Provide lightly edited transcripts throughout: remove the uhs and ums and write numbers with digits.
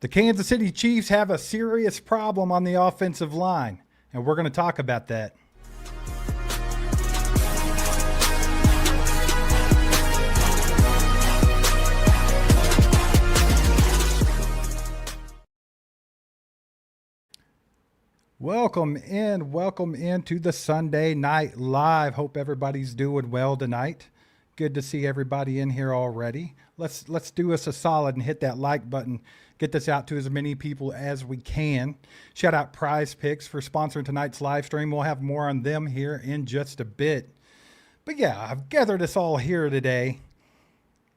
The Kansas City Chiefs have a serious problem on the offensive line, and we're going to talk about that. Welcome into the Sunday Night Live. Hope everybody's doing well tonight. Good to see everybody in here already. Let's do us a solid and hit that like button. Get this out to as many people as we can. Shout out Prize Picks for sponsoring tonight's live stream. We'll have more on them here in just a bit. But yeah, I've gathered us all here today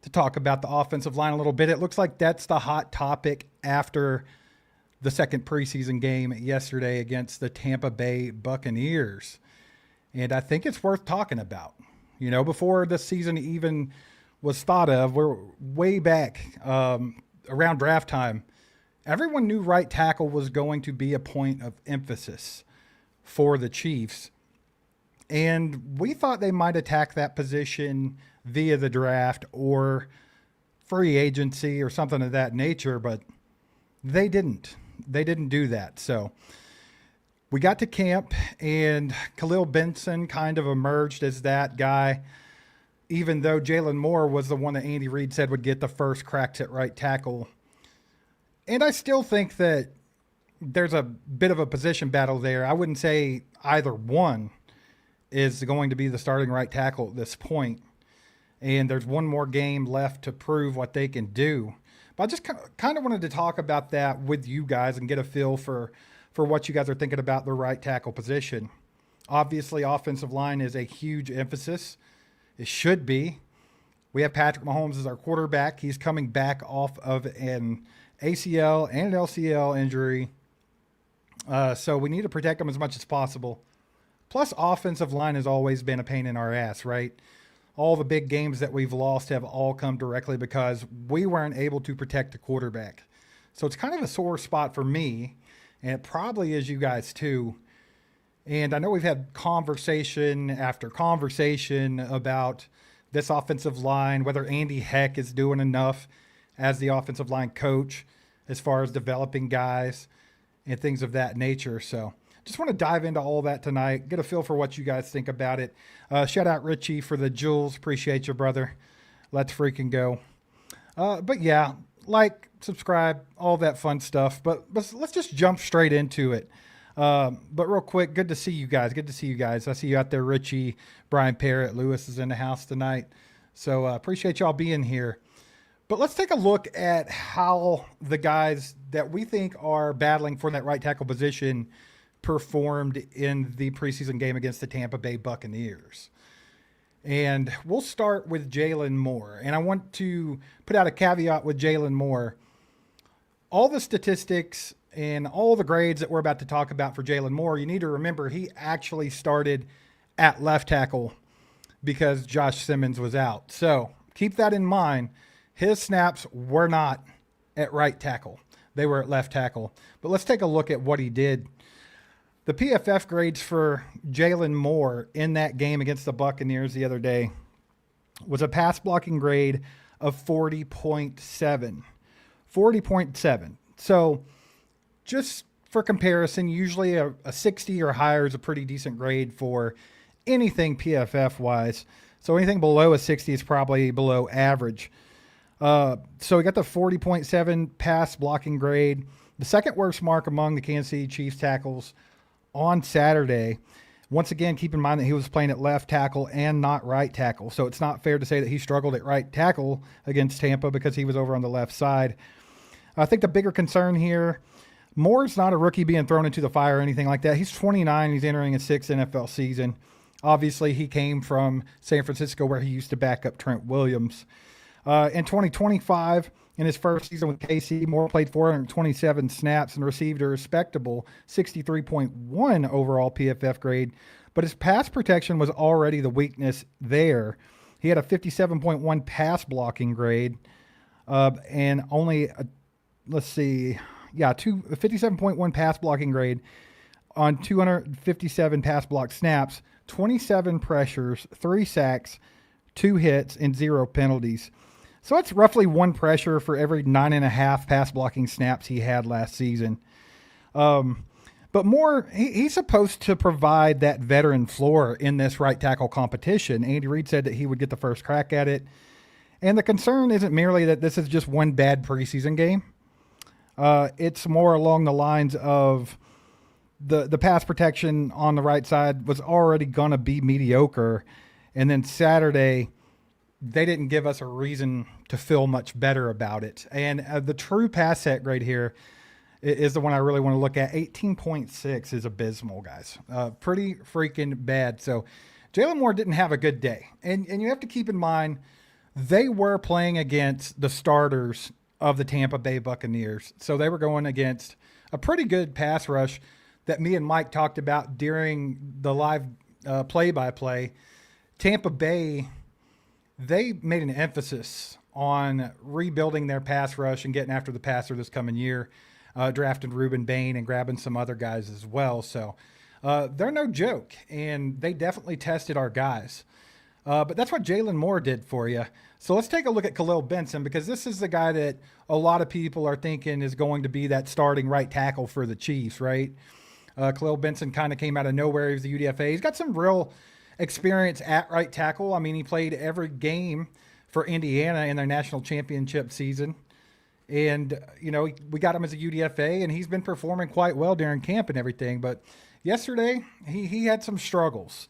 to talk about the offensive line a little bit. It looks like that's the hot topic after the second preseason game yesterday against the Tampa Bay Buccaneers. And I think it's worth talking about. You know, before this season even was thought of, we're way back around draft time. Everyone knew right tackle was going to be a point of emphasis for the Chiefs. And we thought they might attack that position via the draft or free agency or something of that nature, but they didn't. They didn't do that. So we got to camp, and Khalil Benson kind of emerged as that guy, even though Jalen Moore was the one that Andy Reid said would get the first cracks at right tackle. And I still think that there's a bit of a position battle there. I wouldn't say either one is going to be the starting right tackle at this point. And there's one more game left to prove what they can do. But I just kind of wanted to talk about that with you guys and get a feel for what you guys are thinking about the right tackle position. Obviously, offensive line is a huge emphasis. It should be. We have Patrick Mahomes as our quarterback. He's coming back off of an ACL and an LCL injury. So we need to protect him as much as possible. Plus, offensive line has always been a pain in our ass, right? All the big games that we've lost have all come directly because we weren't able to protect the quarterback. So it's kind of a sore spot for me, and it probably is you guys too. And I know we've had conversation after conversation about this offensive line, whether Andy Heck is doing enough as the offensive line coach as far as developing guys and things of that nature. So just want to dive into all that tonight, get a feel for what you guys think about it. Shout out Richie for the jewels. Appreciate you, brother. Let's freaking go. But yeah, like, subscribe, all that fun stuff. But let's just jump straight into it. But real quick, good to see you guys. Good to see you guys. I see you out there, Richie, Brian Parrott, Lewis is in the house tonight. So appreciate y'all being here. But let's take a look at how the guys that we think are battling for that right tackle position performed in the preseason game against the Tampa Bay Buccaneers. And we'll start with Jalen Moore. And I want to put out a caveat with Jalen Moore. All the statistics and all the grades that we're about to talk about for Jalen Moore, you need to remember he actually started at left tackle because Josh Simmons was out. So keep that in mind. His snaps were not at right tackle. They were at left tackle. But let's take a look at what he did. The PFF grades for Jalen Moore in that game against the Buccaneers the other day was a pass blocking grade of 40.7. 40.7. So just for comparison, usually a 60 or higher is a pretty decent grade for anything PFF-wise. So anything below a 60 is probably below average. So we got the 40.7 pass blocking grade, the second worst mark among the Kansas City Chiefs tackles on Saturday. Once again, keep in mind that he was playing at left tackle and not right tackle. So it's not fair to say that he struggled at right tackle against Tampa because he was over on the left side. I think the bigger concern here, Moore's not a rookie being thrown into the fire or anything like that. He's 29. He's entering his sixth NFL season. Obviously, he came from San Francisco where he used to back up Trent Williams. In 2025, in his first season with KC, Moore played 427 snaps and received a respectable 63.1 overall PFF grade, but his pass protection was already the weakness there. He had a 57.1 pass blocking grade and only, a 57.1 pass blocking grade on 257 pass block snaps, 27 pressures, 3 sacks, 2 hits, and 0 penalties. So it's roughly one pressure for every 9.5 pass blocking snaps he had last season. But Moore, he's supposed to provide that veteran floor in this right tackle competition. Andy Reid said that he would get the first crack at it. And the concern isn't merely that this is just one bad preseason game. It's more along the lines of the pass protection on the right side was already going to be mediocre. And then Saturday, they didn't give us a reason to feel much better about it. And the true pass set grade here is the one I really want to look at. 18.6 is abysmal, guys. Pretty freaking bad. So Jalen Moore didn't have a good day. And you have to keep in mind, they were playing against the starters of the Tampa Bay Buccaneers. So they were going against a pretty good pass rush that me and Mike talked about during the live play-by-play. Tampa Bay, they made an emphasis on rebuilding their pass rush and getting after the passer this coming year, drafting Ruben Bain and grabbing some other guys as well. So they're no joke, and they definitely tested our guys. But that's what Jalen Moore did for you. So let's take a look at Khalil Benson, because this is the guy that a lot of people are thinking is going to be that starting right tackle for the Chiefs, right? Khalil Benson kind of came out of nowhere. He was the UDFA. He's got some real experience at right tackle. I mean, he played every game for Indiana in their national championship season. And, you know, we got him as a UDFA, and he's been performing quite well during camp and everything. But yesterday, he had some struggles.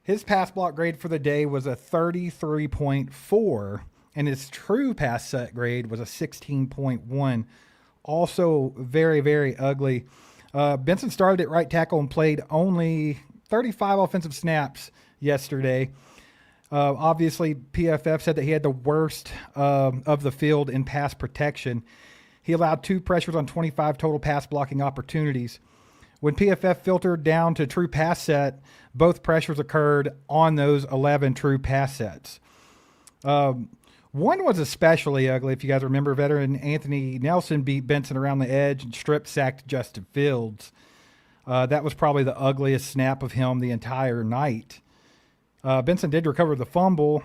His pass block grade for the day was a 33.4, and his true pass set grade was a 16.1. Also very, very ugly. Benson started at right tackle and played only 35 offensive snaps yesterday. Obviously, PFF said that he had the worst of the field in pass protection. He allowed 2 pressures on 25 total pass blocking opportunities. When PFF filtered down to true pass set, both pressures occurred on those 11 true pass sets. One was especially ugly. If you guys remember, veteran Anthony Nelson beat Benson around the edge and strip sacked Justin Fields. That was probably the ugliest snap of him the entire night. Benson did recover the fumble,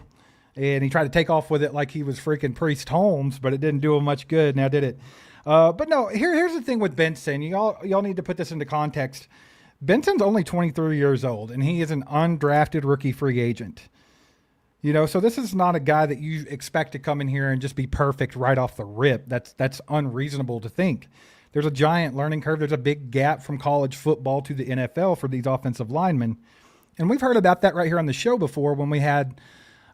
and he tried to take off with it like he was freaking Priest Holmes, but it didn't do him much good. Now, did it? But no, here's the thing with Benson. Y'all need to put this into context. Benson's only 23 years old, and he is an undrafted rookie free agent. You know, so this is not a guy that you expect to come in here and just be perfect right off the rip. That's unreasonable to think. There's a giant learning curve. There's a big gap from college football to the NFL for these offensive linemen. And we've heard about that right here on the show before when we had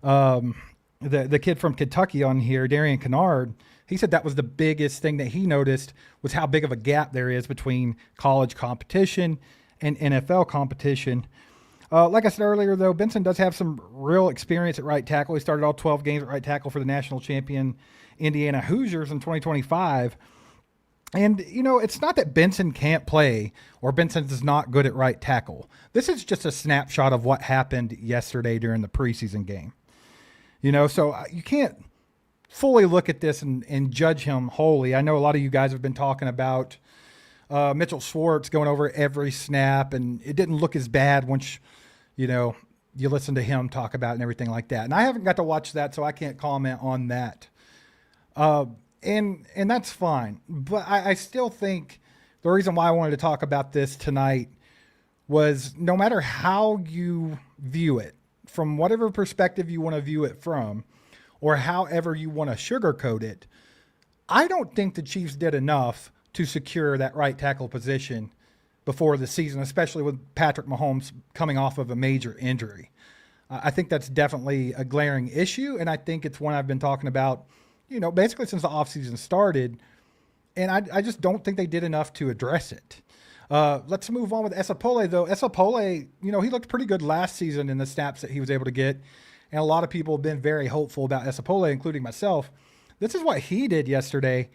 the kid from Kentucky on here, Darian Kennard. He said that was the biggest thing that he noticed was how big of a gap there is between college competition and NFL competition. Like I said earlier, though, Benson does have some real experience at right tackle. He started all 12 games at right tackle for the national champion Indiana Hoosiers in 2025. And, you know, it's not that Benson can't play or Benson is not good at right tackle. This is just a snapshot of what happened yesterday during the preseason game. You know, so you can't fully look at this and judge him wholly. I know a lot of you guys have been talking about Mitchell Schwartz going over every snap, and it didn't look as bad once, you know, you listen to him talk about it and everything like that. And I haven't got to watch that, so I can't comment on that. And that's fine. But I still think the reason why I wanted to talk about this tonight was no matter how you view it, from whatever perspective you want to view it from, or however you want to sugarcoat it, I don't think the Chiefs did enough to secure that right tackle position before the season, especially with Patrick Mahomes coming off of a major injury. I think that's definitely a glaring issue, and I think it's one I've been talking about, you know, basically since the offseason started, and I just don't think they did enough to address it. Let's move on with Esapole, though. Esapole, you know, he looked pretty good last season in the snaps that he was able to get, and a lot of people have been very hopeful about Esapole, including myself. This is what he did yesterday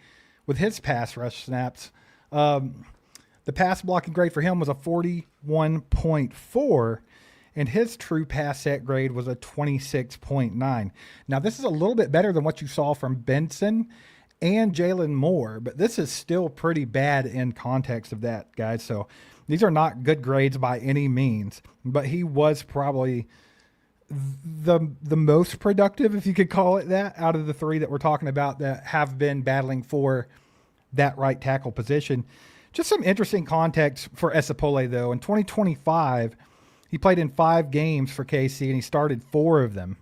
with his pass rush snaps. The pass blocking grade for him was a 41.4, and his true pass set grade was a 26.9. Now, this is a little bit better than what you saw from Benson and Jalen Moore, but this is still pretty bad in context of that, guys. So these are not good grades by any means, but he was probably the most productive, if you could call it that, out of the three that we're talking about that have been battling for that right tackle position. Just some interesting context for Esapole, though. In 2025, he played in 5 games for KC, and he started 4 of them.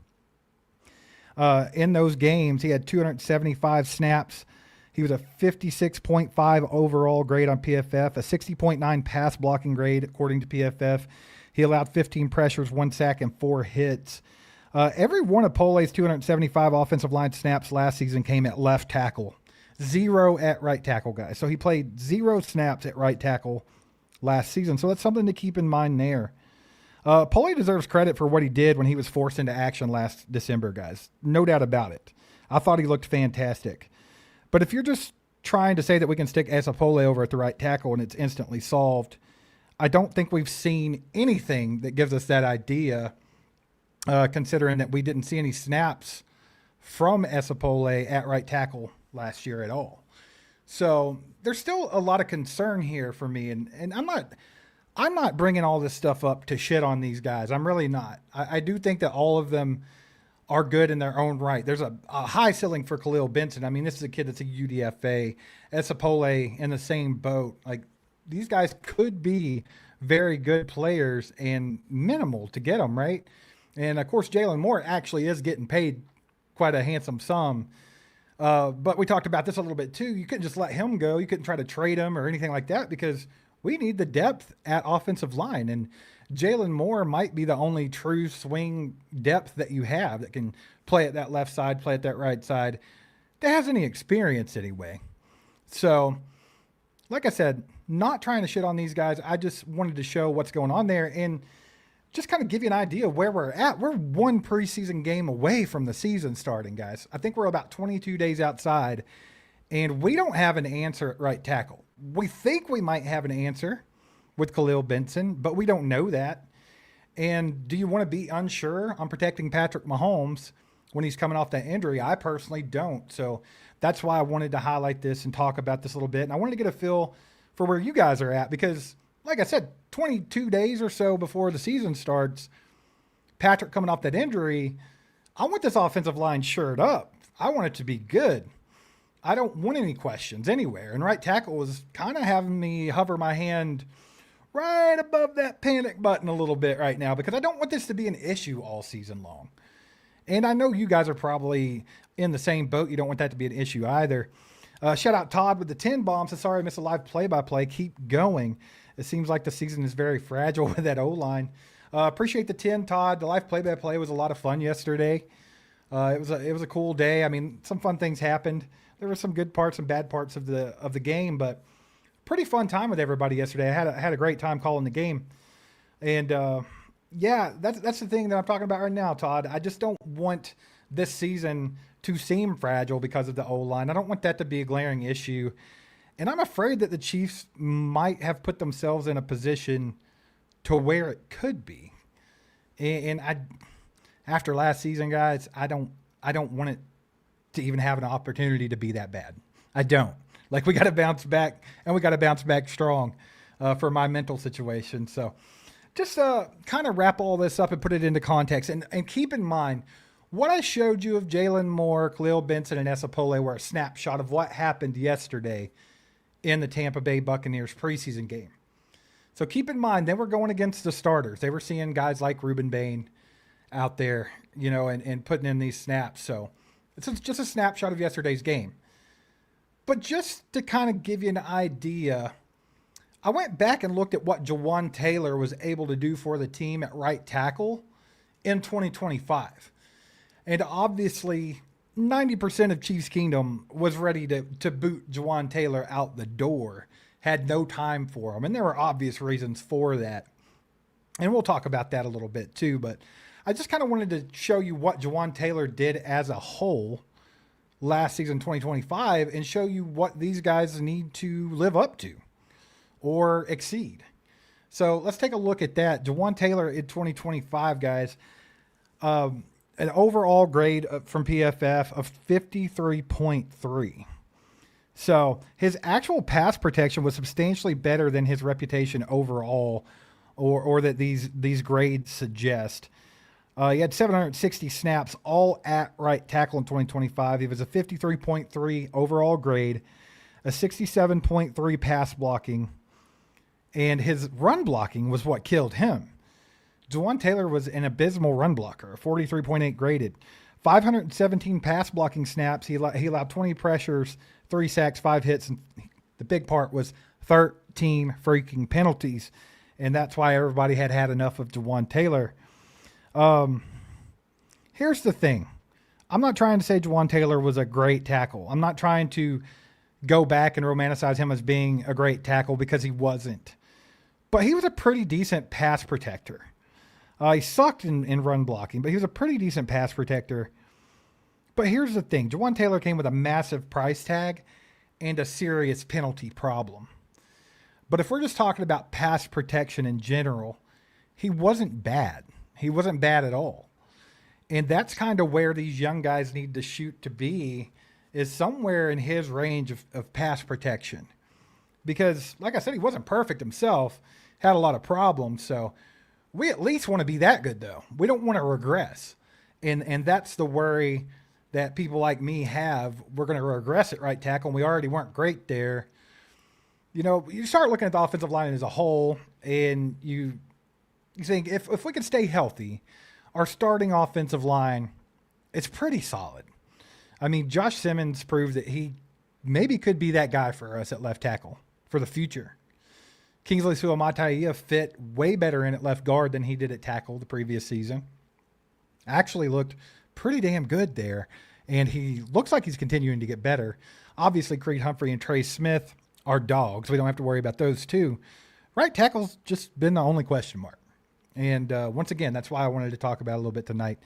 In those games, he had 275 snaps. He was a 56.5 overall grade on PFF, a 60.9 pass blocking grade according to PFF. He allowed 15 pressures, 1 sack, and 4 hits. Every one of Pole's 275 offensive line snaps last season came at left tackle. 0 at right tackle, guys. So he played 0 snaps at right tackle last season. So that's something to keep in mind there. Pole deserves credit for what he did when he was forced into action last December, guys. No doubt about it. I thought he looked fantastic. But if you're just trying to say that we can stick Esapole over at the right tackle and it's instantly solved, I don't think we've seen anything that gives us that idea, considering that we didn't see any snaps from Esapole at right tackle last year at all. So there's still a lot of concern here for me, and I'm not bringing all this stuff up to shit on these guys. I'm really not. I do think that all of them are good in their own right. There's a high ceiling for Khalil Benson. I mean, this is a kid that's a UDFA. Esapole in the same boat. Like, these guys could be very good players and minimal to get them, right? And, of course, Jalen Moore actually is getting paid quite a handsome sum. But we talked about this a little bit, too. You couldn't just let him go. You couldn't try to trade him or anything like that because we need the depth at offensive line. And Jalen Moore might be the only true swing depth that you have that can play at that left side, play at that right side, that has any experience anyway. So, like I said, not trying to shit on these guys. I just wanted to show what's going on there and just kind of give you an idea of where we're at. We're 1 preseason game away from the season starting, guys. I think we're about 22 days outside, and we don't have an answer at right tackle. We think we might have an answer with Khalil Benson, but we don't know that. And do you want to be unsure on protecting Patrick Mahomes when he's coming off that injury? I personally don't. So that's why I wanted to highlight this and talk about this a little bit. And I wanted to get a feel for where you guys are at because, like I said, 22 days or so before the season starts, Patrick coming off that injury, I want this offensive line shored up. I want it to be good. I don't want any questions anywhere. And right tackle is kind of having me hover my hand right above that panic button a little bit right now because I don't want this to be an issue all season long. And I know you guys are probably in the same boat. You don't want that to be an issue either. Shout out Todd with the 10 bombs. Sorry I missed a live play-by-play. Keep going. It seems like the season is very fragile with that O-line. Appreciate the 10, Todd. The live play-by-play was a lot of fun yesterday. It was a cool day. I mean, some fun things happened. There were some good parts and bad parts of the game, but pretty fun time with everybody yesterday. I had a great time calling the game. And yeah, that's the thing that I'm talking about right now, Todd. I just don't want this season to seem fragile because of the O-line. I don't want that to be a glaring issue. And I'm afraid that the Chiefs might have put themselves in a position to where it could be. And after last season, guys, I don't want it to even have an opportunity to be that bad. I don't. Like, we got to bounce back, and we got to bounce back strong for my mental situation. So just kind of wrap all this up and put it into context. And keep in mind, what I showed you of Jalen Moore, Khalil Benson, and Esapole were a snapshot of what happened yesterday in the Tampa Bay Buccaneers preseason game. So keep in mind, they were going against the starters. They were seeing guys like Ruben Bain out there, and putting in these snaps. So it's just a snapshot of yesterday's game. But just to kind of give you an idea, I went back and looked at what Jawaan Taylor was able to do for the team at right tackle in 2025. And obviously, 90% of Chiefs Kingdom was ready to boot Jawaan Taylor out the door, had no time for him. And there were obvious reasons for that. And we'll talk about that a little bit too. But I just kind of wanted to show you what Jawaan Taylor did as a whole last season, 2025, and show you what these guys need to live up to or exceed. So let's take a look at that. Jawaan Taylor in 2025, guys, an overall grade from PFF of 53.3. So his actual pass protection was substantially better than his reputation overall, or that these grades suggest. He had 760 snaps, all at right tackle in 2025. He was a 53.3 overall grade, a 67.3 pass blocking, and his run blocking was what killed him. Jawaan Taylor was an abysmal run blocker, 43.8 graded. 517 pass blocking snaps. He allowed 20 pressures, 3 sacks, 5 hits, and the big part was 13 freaking penalties. And that's why everybody had enough of Jawaan Taylor. Here's the thing. I'm not trying to say Jawaan Taylor was a great tackle. I'm not trying to go back and romanticize him as being a great tackle because he wasn't. But he was a pretty decent pass protector. He sucked in run blocking, but he was a pretty decent pass protector. But here's the thing. Jawaan Taylor came with a massive price tag and a serious penalty problem. But if we're just talking about pass protection in general, he wasn't bad. He wasn't bad at all. And that's kind of where these young guys need to shoot to be, is somewhere in his range of pass protection. Because, like I said, he wasn't perfect himself, had a lot of problems, so we at least want to be that good, though. We don't want to regress. And that's the worry that people like me have. We're going to regress at right tackle, and we already weren't great there. You know, you start looking at the offensive line as a whole, and you think if we can stay healthy, our starting offensive line is pretty solid. I mean, Josh Simmons proved that he maybe could be that guy for us at left tackle for the future. Kingsley Suamataia fit way better in at left guard than he did at tackle the previous season. Actually looked pretty damn good there, and he looks like he's continuing to get better. Obviously, Creed Humphrey and Trey Smith are dogs. We don't have to worry about those two. Right tackle's just been the only question mark. And once again, that's why I wanted to talk about it a little bit tonight.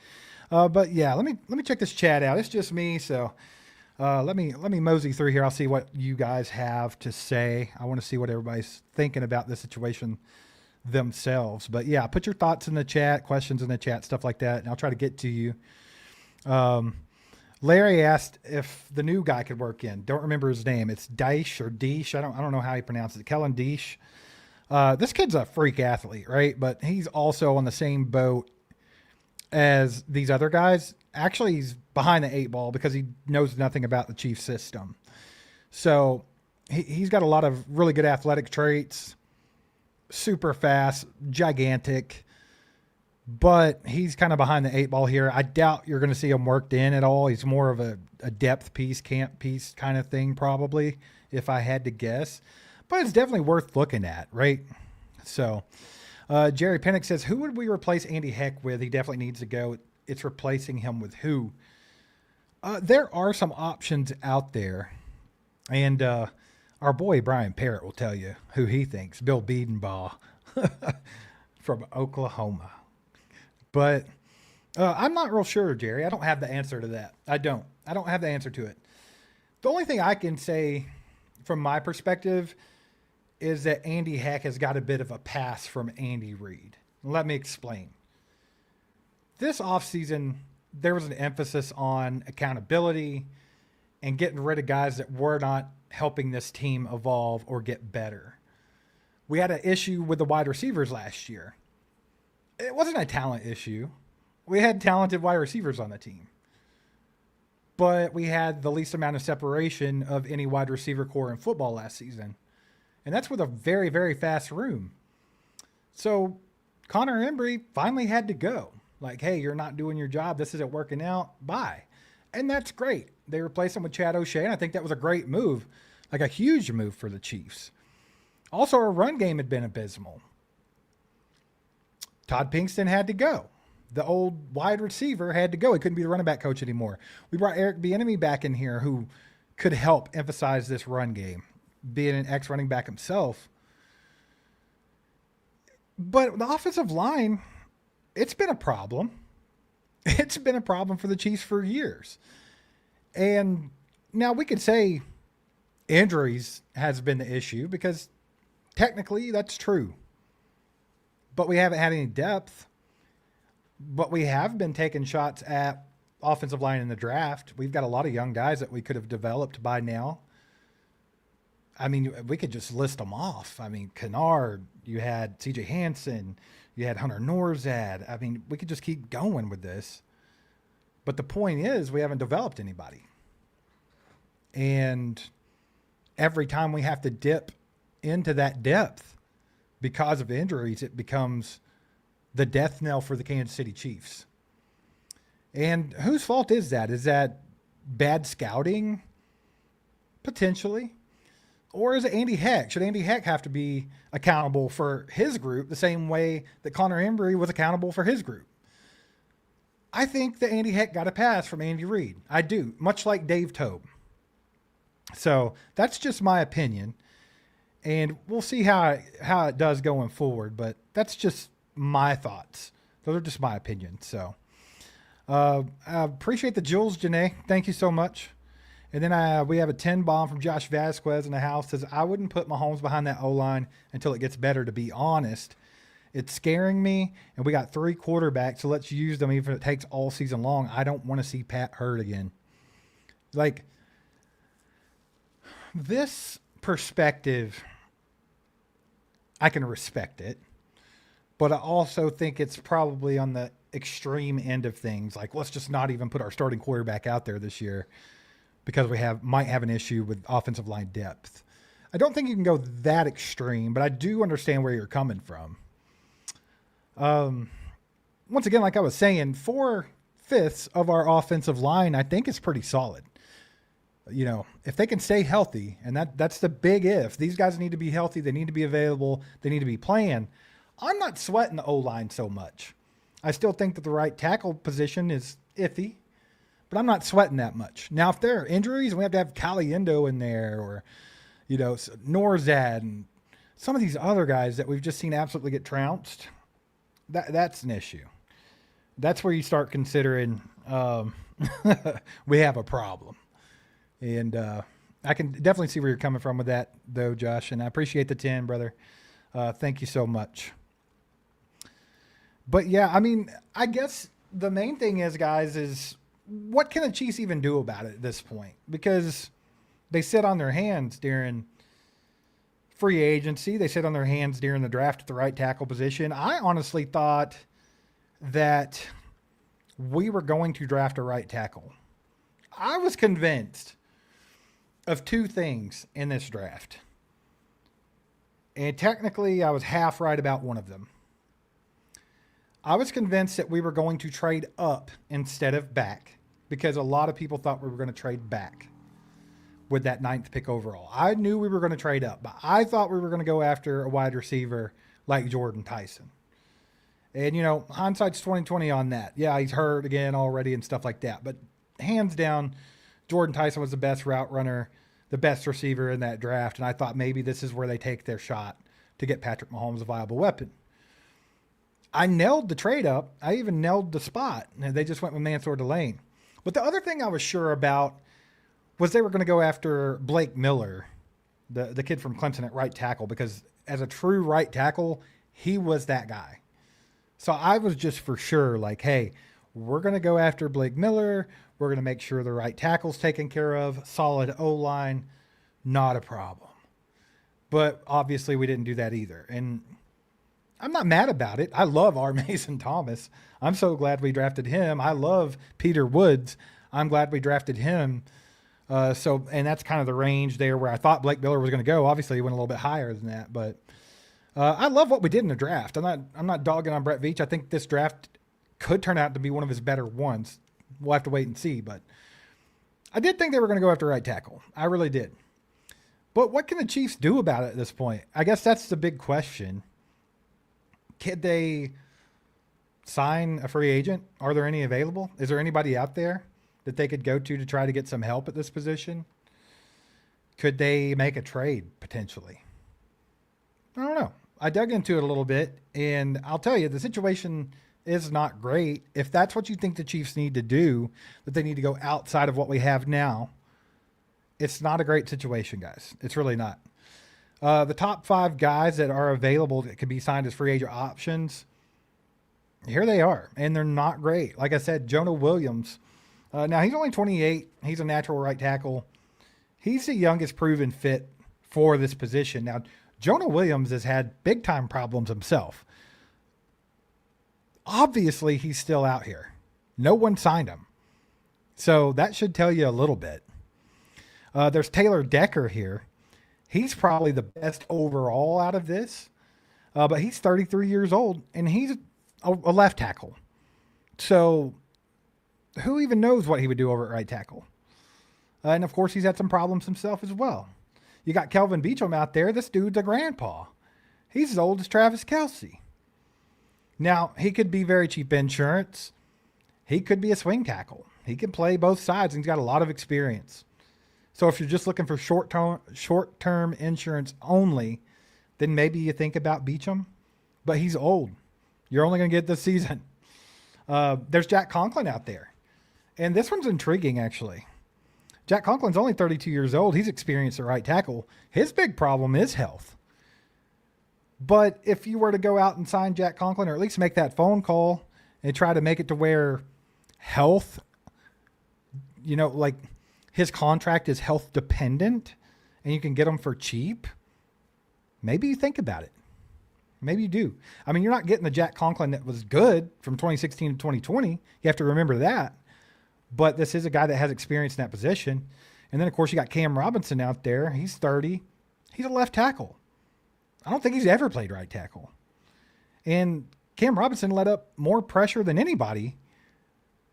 But yeah, let me check this chat out. It's just me, so let me mosey through here. I'll see what you guys have to say. I want to see what everybody's thinking about this situation themselves. But yeah, put your thoughts in the chat, questions in the chat, stuff like that, and I'll try to get to you. Larry asked if the new guy could work in. Don't remember his name. It's Daish or Deesh. I don't know how he pronounces it. Kellen Deesh. This kid's a freak athlete, right? But he's also on the same boat as these other guys. Actually, he's behind the 8 ball because he knows nothing about the Chiefs system. So he's got a lot of really good athletic traits, super fast, gigantic, but he's kind of behind the 8 ball here. I doubt you're going to see him worked in at all. He's more of a depth piece, camp piece kind of thing, probably, if I had to guess. But it's definitely worth looking at, right? So Jerry Pennick says, who would we replace Andy Heck with? He definitely needs to go. It's replacing him with who? There are some options out there. And our boy Brian Parrott will tell you who he thinks. Bill Biedenbaugh from Oklahoma. But I'm not real sure, Jerry. I don't have the answer to that. I don't have the answer to it. The only thing I can say from my perspective is that Andy Heck has got a bit of a pass from Andy Reid. Let me explain. This offseason, there was an emphasis on accountability and getting rid of guys that were not helping this team evolve or get better. We had an issue with the wide receivers last year. It wasn't a talent issue. We had talented wide receivers on the team. But we had the least amount of separation of any wide receiver core in football last season. And that's with a very, very fast room. So Connor Embry finally had to go. Like, hey, you're not doing your job. This isn't working out. Bye. And that's great. They replaced him with Chad O'Shea, and I think that was a great move, like a huge move for the Chiefs. Also, our run game had been abysmal. Todd Pinkston had to go. The old wide receiver had to go. He couldn't be the running back coach anymore. We brought Eric Bieniemy back in here, who could help emphasize this run game, being an ex-running back himself. But the offensive line, it's been a problem. It's been a problem for the Chiefs for years. And now we could say injuries has been the issue because technically that's true. But we haven't had any depth. But we have been taking shots at offensive line in the draft. We've got a lot of young guys that we could have developed by now. I mean, we could just list them off. I mean, Kennard, you had C.J. Hansen, you had Hunter Norzad. I mean, we could just keep going with this. But the point is, we haven't developed anybody. And every time we have to dip into that depth because of injuries, it becomes the death knell for the Kansas City Chiefs. And whose fault is that? Is that bad scouting? Potentially. Or is it Andy Heck? Should Andy Heck have to be accountable for his group the same way that Connor Embry was accountable for his group? I think that Andy Heck got a pass from Andy Reid. I do, much like Dave Toub. So that's just my opinion. And we'll see how it does going forward. But that's just my thoughts. Those are just my opinions. So I appreciate the Jules, Janae. Thank you so much. And then we have a 10 bomb from Josh Vasquez in the house. Says, I wouldn't put Mahomes behind that O-line until it gets better, to be honest. It's scaring me, and we got 3 quarterbacks, so let's use them even if it takes all season long. I don't want to see Pat hurt again. Like, this perspective, I can respect it, but I also think it's probably on the extreme end of things. Like, let's just not even put our starting quarterback out there this year because we might have an issue with offensive line depth. I don't think you can go that extreme, but I do understand where you're coming from. Once again, like I was saying, 4/5 of our offensive line, I think, is pretty solid. You know, if they can stay healthy, and that's the big if. These guys need to be healthy. They need to be available. They need to be playing. I'm not sweating the O-line so much. I still think that the right tackle position is iffy, but I'm not sweating that much. Now, if there are injuries and we have to have Caliendo in there or, you know, Norzad and some of these other guys that we've just seen absolutely get trounced, that's an issue. That's where you start considering we have a problem. And I can definitely see where you're coming from with that, though, Josh. And I appreciate the 10, brother. Thank you so much. But, yeah, I mean, I guess the main thing is, guys, is what can the Chiefs even do about it at this point? Because they sit on their hands during free agency. They sit on their hands during the draft at the right tackle position. I honestly thought that we were going to draft a right tackle. I was convinced of 2 things in this draft. And technically, I was half right about one of them. I was convinced that we were going to trade up instead of back because a lot of people thought we were going to trade back with that 9th pick overall. I knew we were going to trade up, but I thought we were going to go after a wide receiver like Jordan Tyson. And, you know, hindsight's 20/20 on that. Yeah, he's hurt again already and stuff like that. But hands down, Jordan Tyson was the best route runner, the best receiver in that draft. And I thought maybe this is where they take their shot to get Patrick Mahomes a viable weapon. I nailed the trade up. I even nailed the spot. And they just went with Mansour Delane. But the other thing I was sure about was they were going to go after Blake Miller, the kid from Clemson at right tackle, because as a true right tackle, he was that guy. So I was just for sure like, hey, we're going to go after Blake Miller. We're going to make sure the right tackle's taken care of. Solid O-line, not a problem. But obviously we didn't do that either. And I'm not mad about it. I love R. Mason Thomas. I'm so glad we drafted him. I love Peter Woods. I'm glad we drafted him. And that's kind of the range there where I thought Blake Miller was going to go. Obviously, he went a little bit higher than that, but I love what we did in the draft. I'm not dogging on Brett Veach. I think this draft could turn out to be one of his better ones. We'll have to wait and see, but I did think they were going to go after right tackle. I really did. But what can the Chiefs do about it at this point? I guess that's the big question. Could they sign a free agent? Are there any available? Is there anybody out there that they could go to try to get some help at this position? Could they make a trade potentially? I don't know. I dug into it a little bit, and I'll tell you, the situation is not great. If that's what you think the Chiefs need to do, that they need to go outside of what we have now, it's not a great situation, guys. It's really not. The top 5 guys that are available that could be signed as free agent options, here they are, and they're not great. Like I said, Jonah Williams. Now, he's only 28. He's a natural right tackle. He's the youngest proven fit for this position. Now, Jonah Williams has had big time problems himself. Obviously, he's still out here. No one signed him. So that should tell you a little bit. There's Taylor Decker here. He's probably the best overall out of this. But he's 33 years old, and he's a left tackle. So who even knows what he would do over at right tackle? And, of course, he's had some problems himself as well. You got Kelvin Beachum out there. This dude's a grandpa. He's as old as Travis Kelce. Now, he could be very cheap insurance. He could be a swing tackle. He can play both sides, and he's got a lot of experience. So if you're just looking for short-term insurance only, then maybe you think about Beachum. But he's old. You're only going to get this season. There's Jack Conklin out there. And this one's intriguing, actually. Jack Conklin's only 32 years old. He's experienced at right tackle. His big problem is health. But if you were to go out and sign Jack Conklin, or at least make that phone call and try to make it to where health, like his contract is health dependent and you can get him for cheap, maybe you think about it. Maybe you do. I mean, you're not getting the Jack Conklin that was good from 2016 to 2020. You have to remember that. But this is a guy that has experience in that position. And then, of course, you got Cam Robinson out there. He's 30. He's a left tackle. I don't think he's ever played right tackle. And Cam Robinson let up more pressure than anybody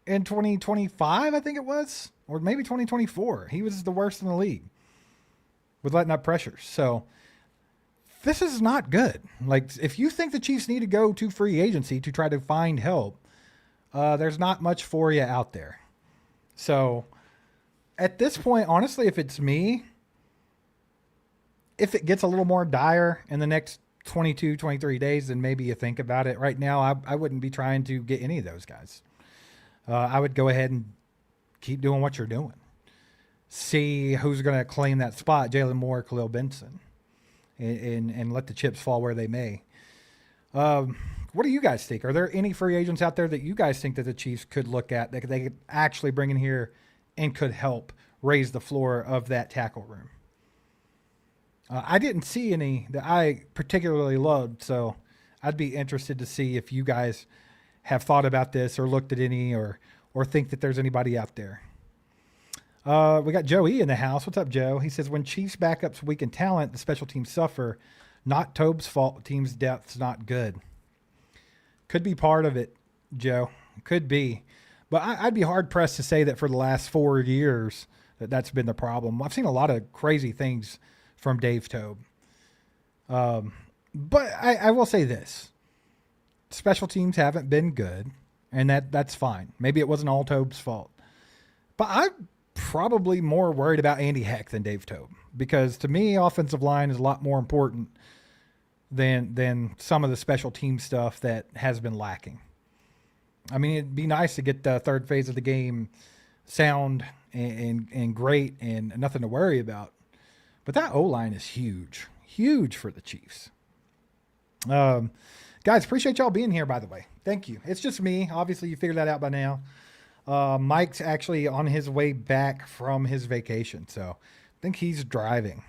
in 2025, I think it was, or maybe 2024. He was the worst in the league with letting up pressure. So this is not good. Like, if you think the Chiefs need to go to free agency to try to find help, there's not much for you out there. So at this point, honestly, if it's me, if it gets a little more dire in the next 22, 23 days, then maybe you think about it. Right now, I wouldn't be trying to get any of those guys. I would go ahead and keep doing what you're doing. See who's going to claim that spot, Jalen Moore, Khalil Benson, and let the chips fall where they may. What do you guys think? Are there any free agents out there that you guys think that the Chiefs could look at that they could actually bring in here and could help raise the floor of that tackle room? I didn't see any that I particularly loved, so I'd be interested to see if you guys have thought about this or looked at any or think that there's anybody out there. We got Joe E in the house. What's up, Joe? He says, when Chiefs backups weaken talent, the special teams suffer. Not Tobe's fault. Team's depth's not good. Could be part of it, Joe. Could be. But I'd be hard-pressed to say that for the last 4 years that's been the problem. I've seen a lot of crazy things from Dave Tobe. But I will say this. Special teams haven't been good, and that's fine. Maybe it wasn't all Tobe's fault. But I'm probably more worried about Andy Heck than Dave Tobe, because to me, offensive line is a lot more important than some of the special team stuff that has been lacking. I mean, it'd be nice to get the third phase of the game sound and great and nothing to worry about. But that O-line is huge for the Chiefs. Guys, appreciate y'all being here, by the way. Thank you. It's just me. Obviously, you figured that out by now. Mike's actually on his way back from his vacation, so I think he's driving.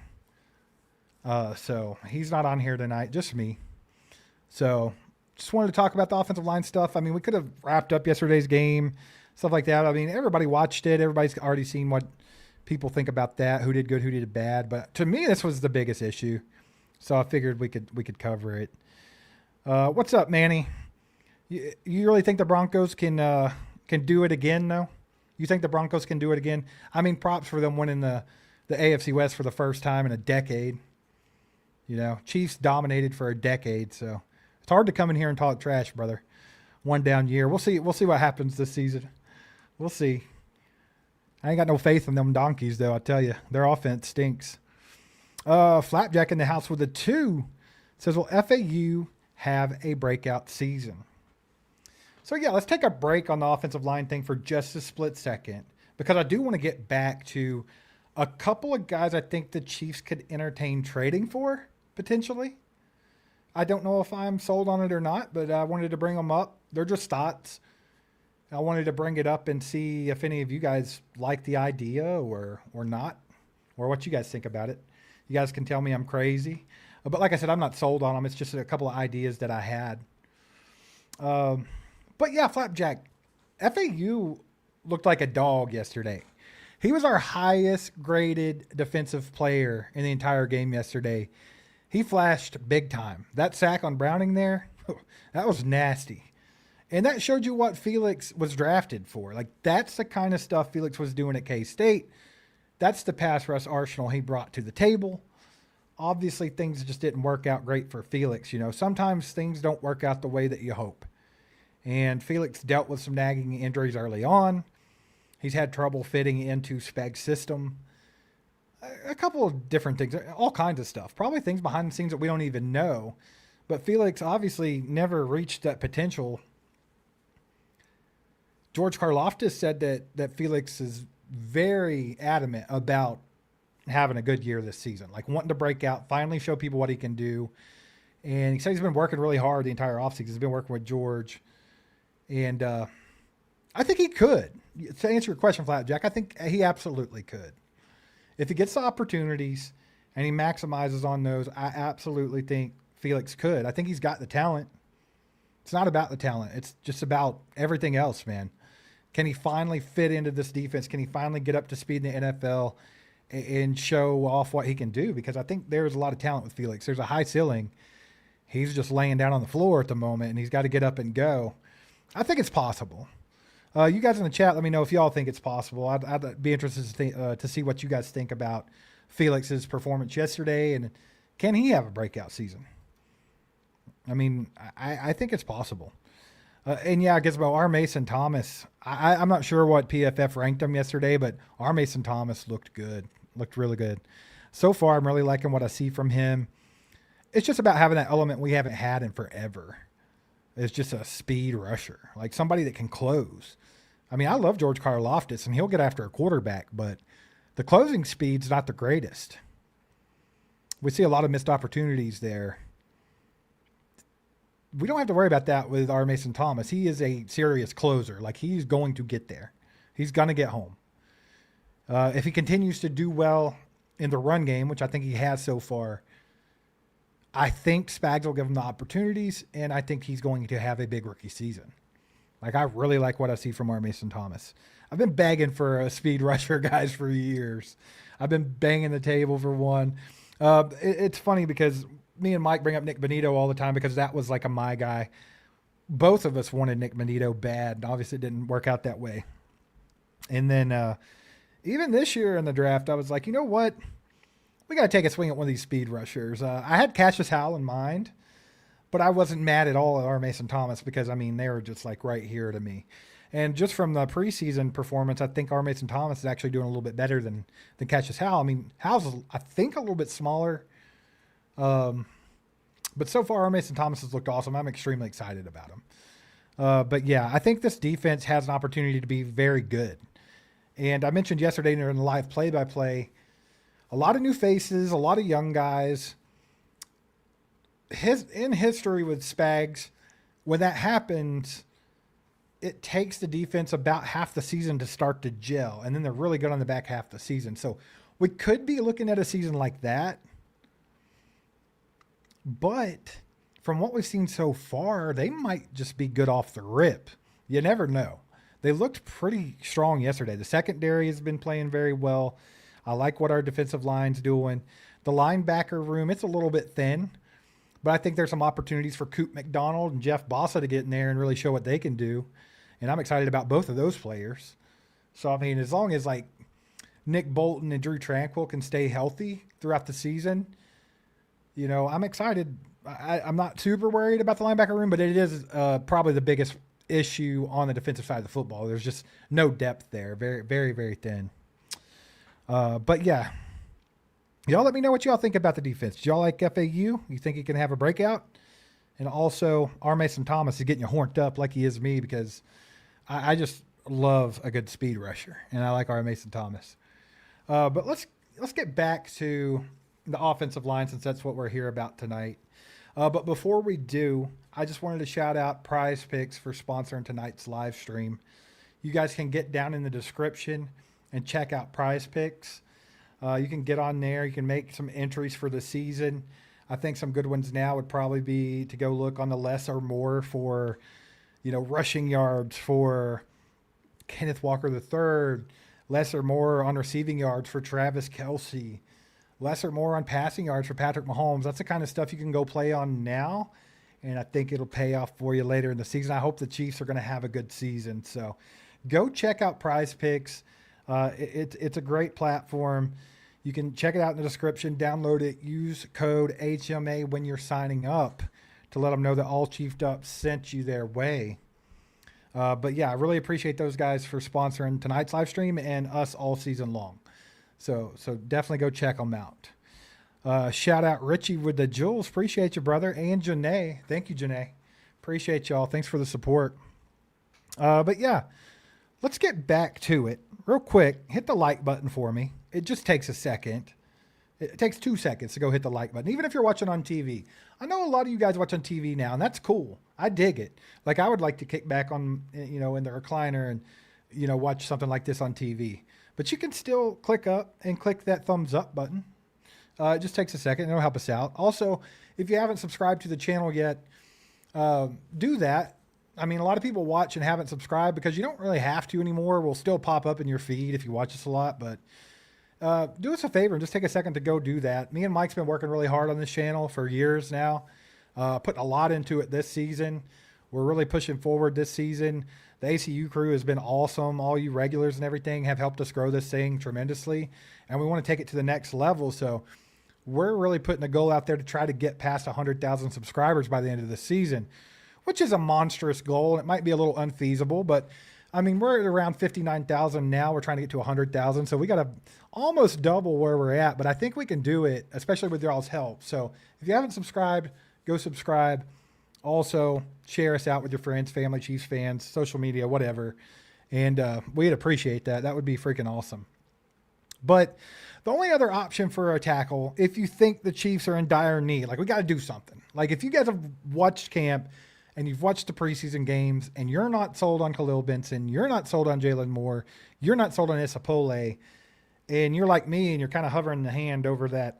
So he's not on here tonight, just me. So just wanted to talk about the offensive line stuff. I mean, we could have wrapped up yesterday's game, stuff like that. I mean, everybody watched it. Everybody's already seen what people think about that, who did good, who did bad. But to me, this was the biggest issue. So I figured we could cover it. What's up, Manny? You really think the Broncos can do it again, though? You think the Broncos can do it again? I mean, props for them winning the AFC West for the first time in a decade. You know, Chiefs dominated for a decade, so it's hard to come in here and talk trash, brother. One down year. We'll see what happens this season. We'll see. I ain't got no faith in them donkeys, though, I tell you. Their offense stinks. Flapjack in the house with a 2 says, will FAU have a breakout season? So, yeah, let's take a break on the offensive line thing for just a split second, because I do want to get back to a couple of guys I think the Chiefs could entertain trading for, potentially. I don't know if I'm sold on it or not, but I wanted to bring them up. They're just thoughts. I wanted to bring it up and see if any of you guys like the idea or not, or what you guys think about it. You guys can tell me I'm crazy. But like I said, I'm not sold on him. It's just a couple of ideas that I had. But yeah, Flapjack, FAU looked like a dog yesterday. He was our highest graded defensive player in the entire game yesterday. He flashed big time. That sack on Browning there, that was nasty. And that showed you what Felix was drafted for. Like, that's the kind of stuff Felix was doing at K-State. That's the pass rush arsenal he brought to the table. Obviously, things just didn't work out great for Felix. You know, sometimes things don't work out the way that you hope. And Felix dealt with some nagging injuries early on. He's had trouble fitting into Spag's system. A couple of different things, all kinds of stuff. Probably things behind the scenes that we don't even know. But Felix obviously never reached that potential. George Karlaftis said that Felix is very adamant about having a good year this season, like wanting to break out, finally show people what he can do. And he said he's been working really hard the entire offseason. He's been working with George. And I think he could. To answer your question, Flapjack, I think he absolutely could. If he gets the opportunities and he maximizes on those, I absolutely think Felix could. I think he's got the talent. It's not about the talent. It's just about everything else, man. Can he finally fit into this defense? Can he finally get up to speed in the NFL and show off what he can do? Because I think there's a lot of talent with Felix. There's a high ceiling. He's just laying down on the floor at the moment, and he's got to get up and go. I think it's possible. You guys in the chat, let me know if y'all think it's possible. I'd be interested to see what you guys think about Felix's performance yesterday, and can he have a breakout season? I mean, I think it's possible. And yeah, Gizmo, R. Mason Thomas, I'm not sure what PFF ranked him yesterday, but R. Mason Thomas looked good, looked really good. So far, I'm really liking what I see from him. It's just about having that element we haven't had in forever. It's just a speed rusher, like somebody that can close. I mean, I love George Karlaftis, and he'll get after a quarterback, but the closing speed's not the greatest. We see a lot of missed opportunities there. We don't have to worry about that with R. Mason Thomas. He is a serious closer. Like, he's going to get there. He's going to get home. If he continues to do well in the run game, which I think he has so far, I think Spags will give him the opportunities, and I think he's going to have a big rookie season. Like, I really like what I see from R. Mason Thomas. I've been begging for a speed rusher, guys, for years. I've been banging the table for one. It's funny because me and Mike bring up Nick Bonito all the time because that was like my guy. Both of us wanted Nick Bonito bad. Obviously, it didn't work out that way. And then even this year in the draft, I was like, you know what? We got to take a swing at one of these speed rushers. I had Cassius Howell in mind, but I wasn't mad at all at R. Mason Thomas because, I mean, they were just like right here to me. And just from the preseason performance, I think R. Mason Thomas is actually doing a little bit better than Cassius Howell. I mean, Howell's, I think, a little bit smaller. But so far, R. Mason Thomas has looked awesome. I'm extremely excited about him. But yeah, I think this defense has an opportunity to be very good. And I mentioned yesterday during the live play-by-play, a lot of new faces, a lot of young guys. In history with Spags, when that happens, it takes the defense about half the season to start to gel, and then they're really good on the back half of the season. So we could be looking at a season like that. But from what we've seen so far, they might just be good off the rip. You never know. They looked pretty strong yesterday. The secondary has been playing very well. I like what our defensive line's doing. The linebacker room, it's a little bit thin, but I think there's some opportunities for Coop McDonald and Jeff Bossa to get in there and really show what they can do. And I'm excited about both of those players. So, I mean, as long as like Nick Bolton and Drew Tranquill can stay healthy throughout the season, you know, I'm excited. I'm not super worried about the linebacker room, but it is probably the biggest issue on the defensive side of the football. There's just no depth there. Very, very, very thin. But yeah, y'all let me know what y'all think about the defense. Do y'all like FAU? You think he can have a breakout? And also, R. Mason Thomas is getting you horned up like he is me because I just love a good speed rusher, and I like R. Mason Thomas. But let's get back to the offensive line since that's what we're here about tonight. But before we do, I just wanted to shout out Prize Picks for sponsoring tonight's live stream. You guys can get down in the description and check out Prize Picks. You can get on there. You can make some entries for the season. I think some good ones now would probably be to go look on the less or more for, rushing yards for Kenneth Walker III, less or more on receiving yards for Travis Kelce, less or more on passing yards for Patrick Mahomes. That's the kind of stuff you can go play on now, and I think it'll pay off for you later in the season. I hope the Chiefs are going to have a good season. So go check out Prize Picks. It's a great platform. You can check it out in the description, download it, use code HMA when you're signing up to let them know that All Chiefed Up sent you their way. But yeah, I really appreciate those guys for sponsoring tonight's live stream and us all season long. So definitely go check them out. Shout out Richie with the jewels. Appreciate you, brother. And Janae. Thank you, Janae. Appreciate y'all. Thanks for the support. But yeah, let's get back to it real quick. Hit the like button for me. It just takes a second. It takes 2 seconds to go hit the like button, even if you're watching on TV. I know a lot of you guys watch on TV now, and that's cool. I dig it. Like, I would like to kick back on, in the recliner and, watch something like this on TV. But you can still click up and click that thumbs up button. It just takes a second. It'll help us out. Also, if you haven't subscribed to the channel yet, do that. I mean, a lot of people watch and haven't subscribed because you don't really have to anymore. We'll still pop up in your feed if you watch us a lot, but do us a favor and just take a second to go do that. Me and Mike's been working really hard on this channel for years now, putting a lot into it this season. We're really pushing forward this season. The ACU crew has been awesome. All you regulars and everything have helped us grow this thing tremendously, and we want to take it to the next level. So we're really putting a goal out there to try to get past 100,000 subscribers by the end of the season, which is a monstrous goal. It might be a little unfeasible, but I mean, we're at around 59,000 now. We're trying to get to 100,000. So we got to almost double where we're at, but I think we can do it, especially with y'all's help. So if you haven't subscribed, go subscribe. Also, share us out with your friends, family, Chiefs fans, social media, whatever. And we'd appreciate that. That would be freaking awesome. But the only other option for a tackle, if you think the Chiefs are in dire need, like, we got to do something. Like, if you guys have watched camp and you've watched the preseason games and you're not sold on Khalil Benson, you're not sold on Jalen Moore, you're not sold on Isapole, and you're like me and you're kind of hovering the hand over that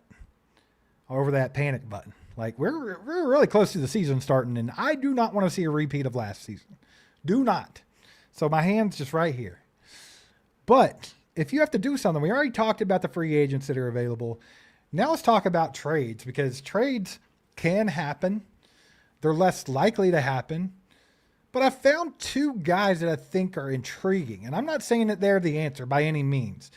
panic button. Like, we're really close to the season starting, and I do not want to see a repeat of last season. Do not. So my hand's just right here. But if you have to do something, we already talked about the free agents that are available. Now let's talk about trades, because trades can happen. They're less likely to happen. But I found two guys that I think are intriguing. And I'm not saying that they're the answer by any means.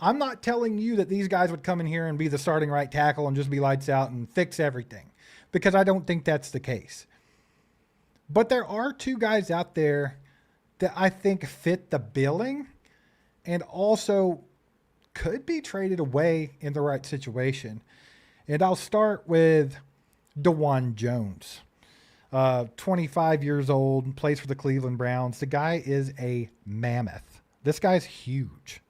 I'm not telling you that these guys would come in here and be the starting right tackle and just be lights out and fix everything, because I don't think that's the case. But there are two guys out there that I think fit the billing and also could be traded away in the right situation. And I'll start with Dawand Jones. 25 years old, plays for the Cleveland Browns. The guy is a mammoth. This guy's huge.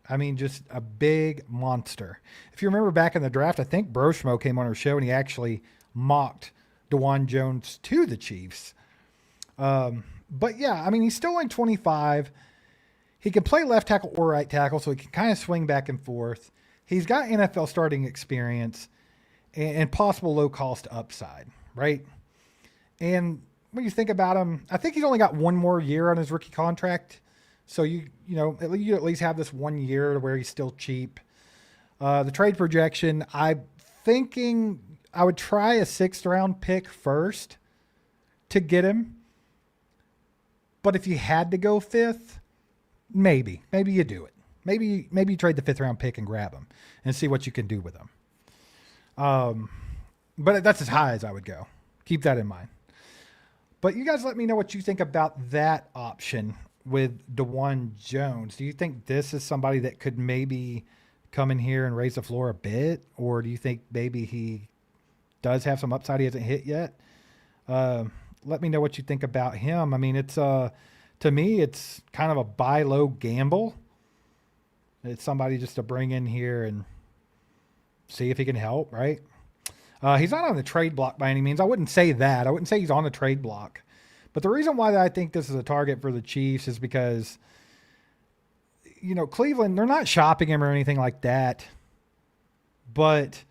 I mean, just a big monster. If you remember back in the draft, I think Broshmo came on our show and he actually mocked Dawand Jones to the Chiefs. But yeah, I mean, he's still only 25. He can play left tackle or right tackle, so he can kind of swing back and forth. He's got NFL starting experience and possible low-cost upside, right? And when you think about him, I think he's only got one more year on his rookie contract. So you at least have this 1 year where he's still cheap. The trade projection, I'm thinking I would try a 6th-round pick first to get him. But if you had to go 5th, maybe you do it. Maybe you trade the 5th-round pick and grab him and see what you can do with him. But that's as high as I would go. Keep that in mind. But you guys let me know what you think about that option with Dawand Jones. Do you think this is somebody that could maybe come in here and raise the floor a bit? Or do you think maybe he does have some upside he hasn't hit yet? Let me know what you think about him. I mean, it's to me, it's kind of a buy low gamble. It's somebody just to bring in here and see if he can help, right? He's not on the trade block by any means. I wouldn't say that. I wouldn't say he's on the trade block. But the reason why I think this is a target for the Chiefs is because Cleveland, they're not shopping him or anything like that. But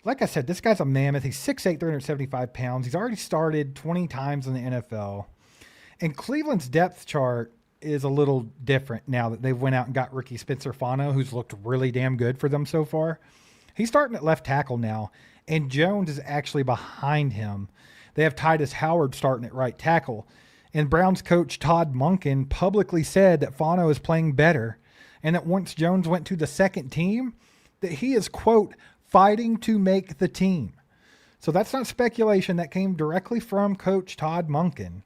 like I said, this guy's a mammoth. He's 6'8", 375 pounds. He's already started 20 times in the NFL. And Cleveland's depth chart is a little different now that they've went out and got rookie Spencer Fano, who's looked really damn good for them so far. He's starting at left tackle now, and Jones is actually behind him. They have Titus Howard starting at right tackle. And Browns coach Todd Monken publicly said that Fano is playing better, and that once Jones went to the second team, that he is, quote, fighting to make the team. So that's not speculation. That came directly from Coach Todd Monken.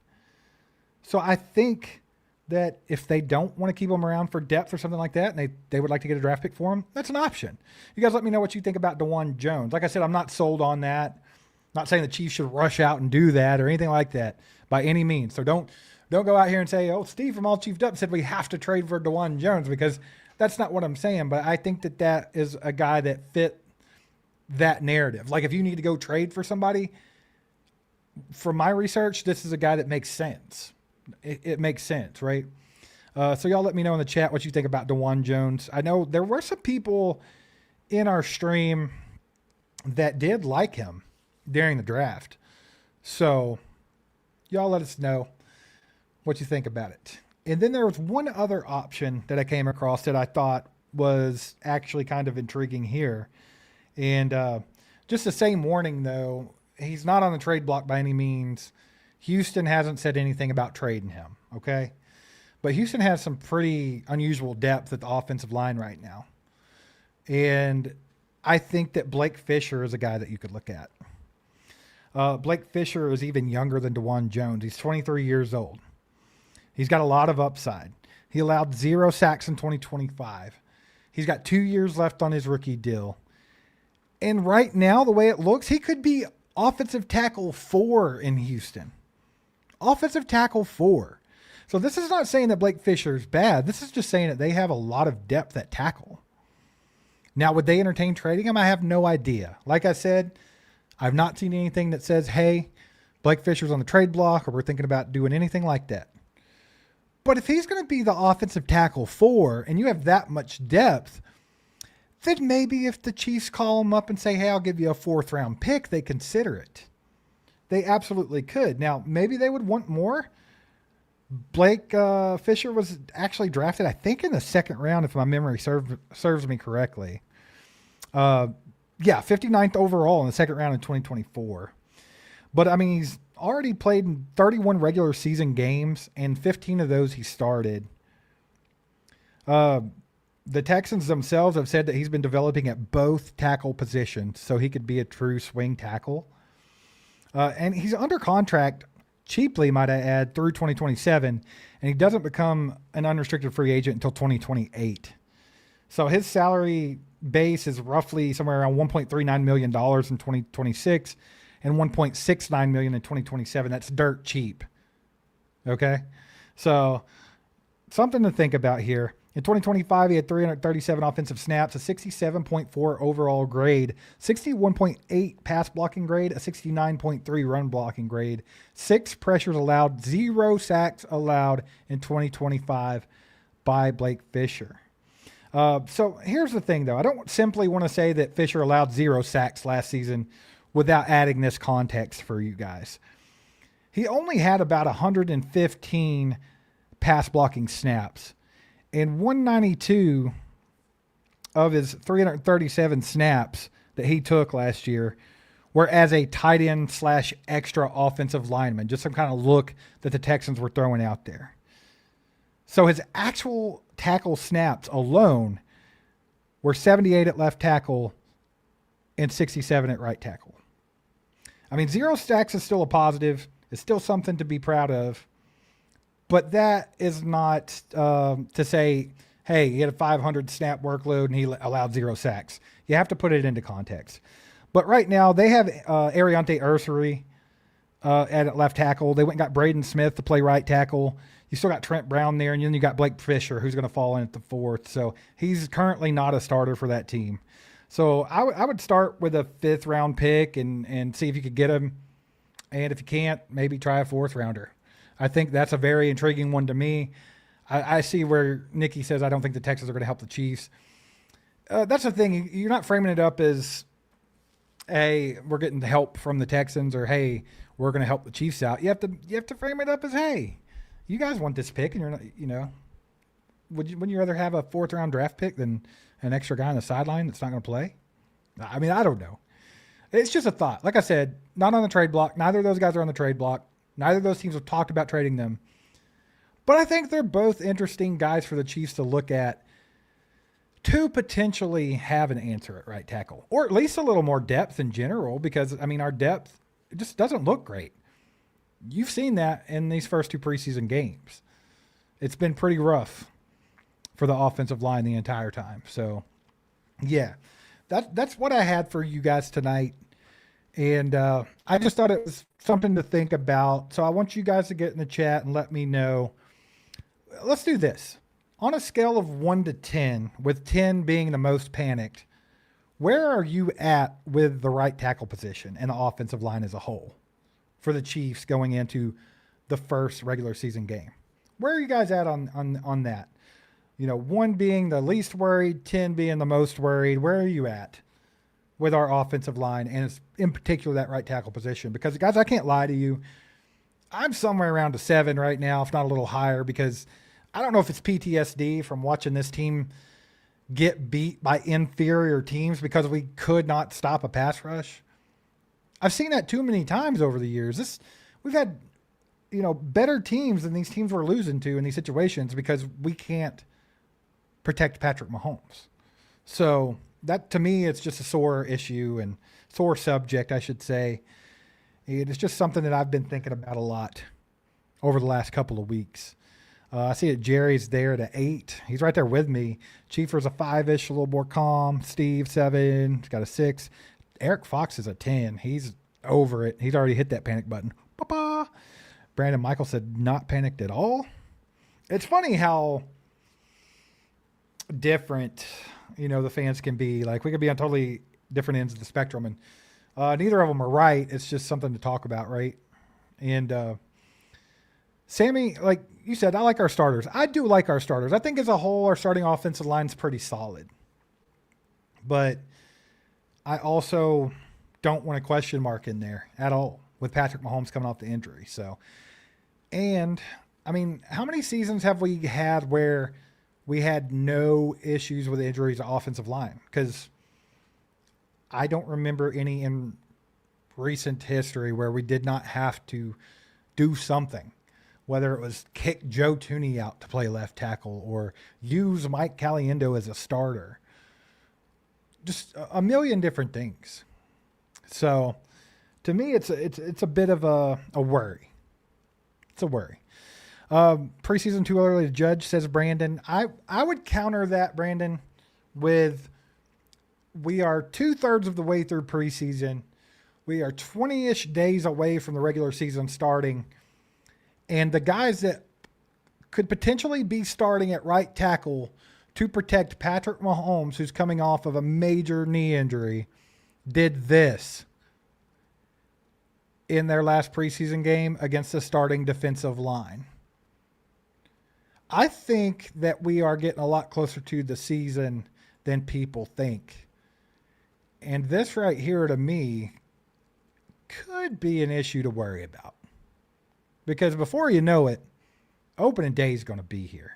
So I think that if they don't want to keep him around for depth or something like that, and they would like to get a draft pick for him, that's an option. You guys let me know what you think about DeJuan Jones. Like I said, I'm not sold on that. Not saying the Chiefs should rush out and do that or anything like that by any means. So don't go out here and say, oh, Steve from All Chiefed Up said we have to trade for DeJuan Jones, because that's not what I'm saying. But I think that is a guy that fit that narrative. Like, if you need to go trade for somebody, from my research, this is a guy that makes sense. It makes sense, right? So y'all let me know in the chat what you think about DeJuan Jones. I know there were some people in our stream that did like him during the draft. So y'all let us know what you think about it. And then there was one other option that I came across that I thought was actually kind of intriguing here. And just the same warning, though, he's not on the trade block by any means. Houston hasn't said anything about trading him, okay? But Houston has some pretty unusual depth at the offensive line right now. And I think that Blake Fisher is a guy that you could look at. Blake Fisher is even younger than DeJuan Jones. He's 23 years old. He's got a lot of upside. He allowed 0 sacks in 2025. He's got 2 years left on his rookie deal. And right now, the way it looks, he could be offensive tackle 4 in Houston. Offensive tackle 4. So this is not saying that Blake Fisher is bad. This is just saying that they have a lot of depth at tackle. Now, would they entertain trading him? I have no idea. Like I said, I've not seen anything that says, hey, Blake Fisher's on the trade block, or we're thinking about doing anything like that. But if he's going to be the offensive tackle 4 and you have that much depth, then maybe if the Chiefs call him up and say, hey, I'll give you a 4th round pick, they consider it. They absolutely could. Now, maybe they would want more. Blake Fisher was actually drafted, I think, in the 2nd round, if my memory serves me correctly. 59th overall in the 2nd round in 2024. But, I mean, he's already played in 31 regular season games, and 15 of those he started. The Texans themselves have said that he's been developing at both tackle positions, so he could be a true swing tackle. And he's under contract cheaply, might I add, through 2027, and he doesn't become an unrestricted free agent until 2028. So his salary base is roughly somewhere around $1.39 million in 2026 and $1.69 million in 2027. That's dirt cheap. Okay? So something to think about here. In 2025, he had 337 offensive snaps, a 67.4 overall grade, 61.8 pass blocking grade, a 69.3 run blocking grade, 6 pressures allowed, 0 sacks allowed in 2025 by Blake Fisher. So here's the thing, though. I don't simply want to say that Fisher allowed 0 sacks last season without adding this context for you guys. He only had about 115 pass blocking snaps. And 192 of his 337 snaps that he took last year were as a tight end / extra offensive lineman, just some kind of look that the Texans were throwing out there. So his actual tackle snaps alone were 78 at left tackle and 67 at right tackle. I mean, 0 sacks is still a positive. It's still something to be proud of. But that is not to say, hey, he had a 500 snap workload and he allowed 0 sacks. You have to put it into context. But right now they have Ariante Ursary at left tackle. They went and got Braden Smith to play right tackle. You still got Trent Brown there, and then you got Blake Fisher, who's going to fall in at the 4th. So he's currently not a starter for that team. So I would start with a 5th round pick and see if you could get him. And if you can't, maybe try a 4th rounder. I think that's a very intriguing one to me. I see where Nikki says, I don't think the Texans are going to help the Chiefs. That's the thing. You're not framing it up as, hey, we're getting help from the Texans, or hey, we're going to help the Chiefs out. You have to frame it up as, hey, you guys want this pick, and you're not, wouldn't you rather have a 4th round draft pick than an extra guy on the sideline that's not going to play? I mean, I don't know. It's just a thought. Like I said, not on the trade block. Neither of those guys are on the trade block. Neither of those teams have talked about trading them. But I think they're both interesting guys for the Chiefs to look at to potentially have an answer at right tackle, or at least a little more depth in general, because, I mean, our depth, it just doesn't look great. You've seen that in these first 2 preseason games. It's been pretty rough for the offensive line the entire time. So, yeah, that's what I had for you guys tonight. And I just thought it was something to think about. So I want you guys to get in the chat and let me know. Let's do this. On a scale of 1 to 10, with 10 being the most panicked, where are you at with the right tackle position and the offensive line as a whole for the Chiefs going into the first regular season game? Where are you guys at on that? 1 being the least worried, 10 being the most worried. Where are you at with our offensive line, and in particular that right tackle position? Because, guys, I can't lie to you. I'm somewhere around a 7 right now, if not a little higher, because I don't know if it's PTSD from watching this team get beat by inferior teams because we could not stop a pass rush. I've seen that too many times over the years. We've had, better teams than these teams we're losing to in these situations because we can't protect Patrick Mahomes. So that, to me, it's just a sore issue and sore subject, I should say. It's just something that I've been thinking about a lot over the last couple of weeks. I see that Jerry's there at 8. He's right there with me. Chiefer's a 5-ish, a little more calm. Steve, 7. He's got a 6. Eric Fox is a 10. He's over it. He's already hit that panic button. Papa. Brandon Michael said not panicked at all. It's funny how different, the fans can be. Like, we could be on totally different ends of the spectrum, and neither of them are right. It's just something to talk about, right? And Sammy, like you said, I like our starters. I do like our starters. I think as a whole, our starting offensive line is pretty solid. But I also don't want a question mark in there at all with Patrick Mahomes coming off the injury. So, and I mean, how many seasons have we had where we had no issues with injuries to offensive line? Because I don't remember any in recent history where we did not have to do something, whether it was kick Joe Thuney out to play left tackle or use Mike Caliendo as a starter. Just a million different things. So to me, it's a bit of a worry. It's a worry. Preseason too early to judge, says Brandon. I would counter that, Brandon, with we are 2/3 of the way through preseason. We are 20-ish days away from the regular season starting. And the guys that could potentially be starting at right tackle to protect Patrick Mahomes, who's coming off of a major knee injury, did this in their last preseason game against the starting defensive line. I think that we are getting a lot closer to the season than people think. And this right here, to me, could be an issue to worry about. Because before you know it, opening day is going to be here.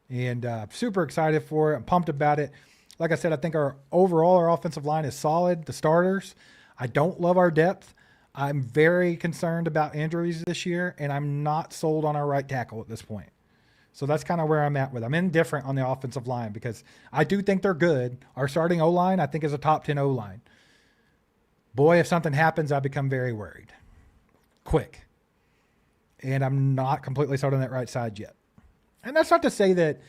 And super excited for it. I'm pumped about it. Like I said, I think our offensive line is solid. The starters, I don't love our depth. I'm very concerned about injuries this year, and I'm not sold on our right tackle at this point. So that's kind of where I'm at with it. I'm indifferent on the offensive line because I do think they're good. Our starting O-line, I think, is a top 10 O-line. Boy, if something happens, I become very worried. Quick. And I'm not completely sold on that right side yet. And that's not to say that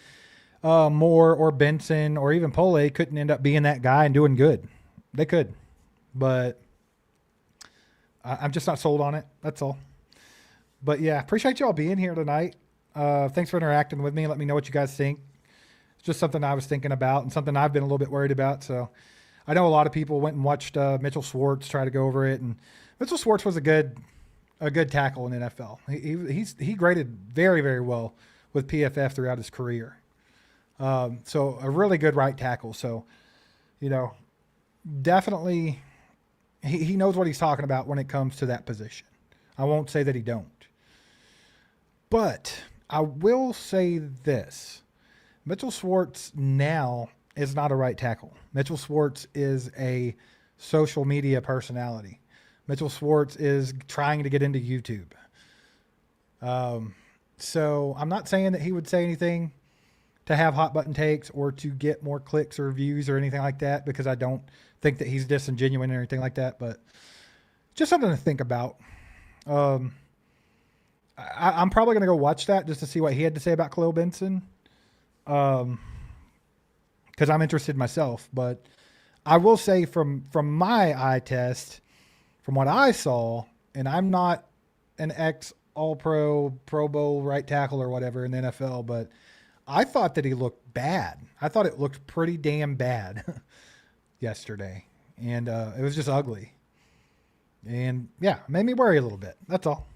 Moore or Benson or even Pole couldn't end up being that guy and doing good. They could. But I'm just not sold on it. That's all. But, yeah, appreciate you all being here tonight. Thanks for interacting with me. Let me know what you guys think. It's just something I was thinking about and something I've been a little bit worried about. So I know a lot of people went and watched Mitchell Schwartz try to go over it. And Mitchell Schwartz was a good tackle in the NFL. He graded very, very well with PFF throughout his career. So a really good right tackle. So, definitely he knows what he's talking about when it comes to that position. I won't say that he don't. But I will say this. Mitchell Schwartz now is not a right tackle. Mitchell Schwartz is a social media personality. Mitchell Schwartz is trying to get into YouTube. So I'm not saying that he would say anything to have hot button takes or to get more clicks or views or anything like that, because I don't think that he's disingenuous or anything like that, but just something to think about. I'm probably going to go watch that just to see what he had to say about Khalil Benson. Because I'm interested myself, but I will say from my eye test, from what I saw, and I'm not an ex-All-Pro, Pro Bowl right tackle or whatever in the NFL, but I thought that he looked bad. I thought it looked pretty damn bad yesterday, and it was just ugly. And yeah, made me worry a little bit. That's all.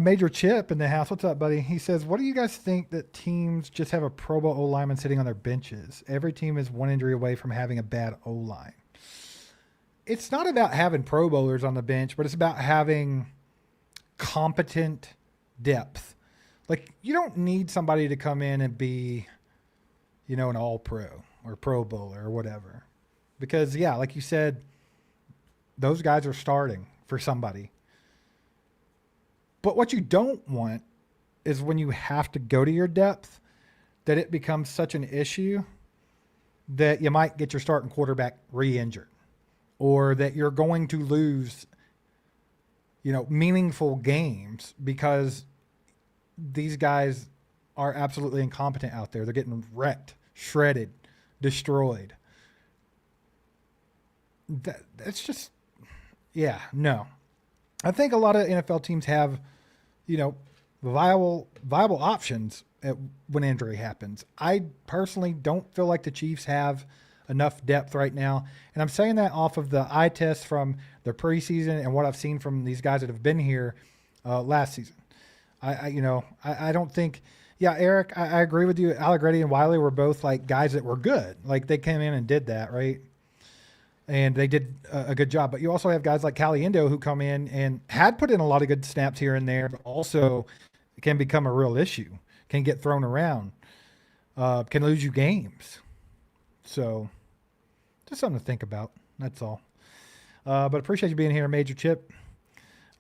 Major Chip in the house. What's up, buddy? He says, what do you guys think that teams just have a Pro Bowl O-lineman sitting on their benches? Every team is one injury away from having a bad O-line. It's not about having Pro Bowlers on the bench, but it's about having competent depth. Like, you don't need somebody to come in and be, an All-Pro or Pro Bowler or whatever. Because, yeah, like you said, those guys are starting for somebody. But what you don't want is when you have to go to your depth, that it becomes such an issue that you might get your starting quarterback re-injured, or that you're going to lose, meaningful games because these guys are absolutely incompetent out there. They're getting wrecked, shredded, destroyed. That's just, no. I think a lot of NFL teams have, viable options when injury happens. I personally don't feel like the Chiefs have enough depth right now. And I'm saying that off of the eye test from the preseason and what I've seen from these guys that have been here last season. I don't think, Eric, I agree with you. Allegretti and Wiley were both like guys that were good. Like they came in and did that, right? And they did a good job. But you also have guys like Caliendo who come in and had put in a lot of good snaps here and there, but also can become a real issue, can get thrown around, can lose you games. So just something to think about. That's all. But appreciate you being here, Major Chip.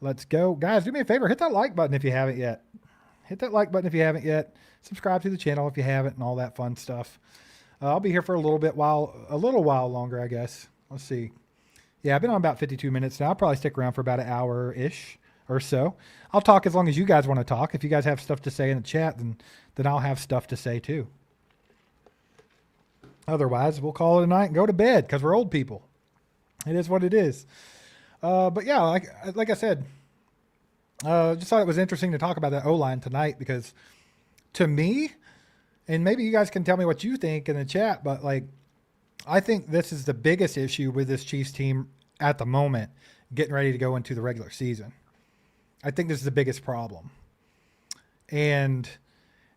Let's go. Guys, do me a favor. Hit that like button if you haven't yet. Hit that like button if you haven't yet. Subscribe to the channel if you haven't and all that fun stuff. I'll be here for a little while longer, I guess. Let's see. Yeah, I've been on about 52 minutes now. I'll probably stick around for about an hour-ish or so. I'll talk as long as you guys want to talk. If you guys have stuff to say in the chat, then I'll have stuff to say too. Otherwise, we'll call it a night and go to bed because we're old people. It is what it is. But yeah, like I said, just thought it was interesting to talk about that O-line tonight because to me, and maybe you guys can tell me what you think in the chat, but I think this is the biggest issue with this Chiefs team at the moment, getting ready to go into the regular season. I think this is the biggest problem. And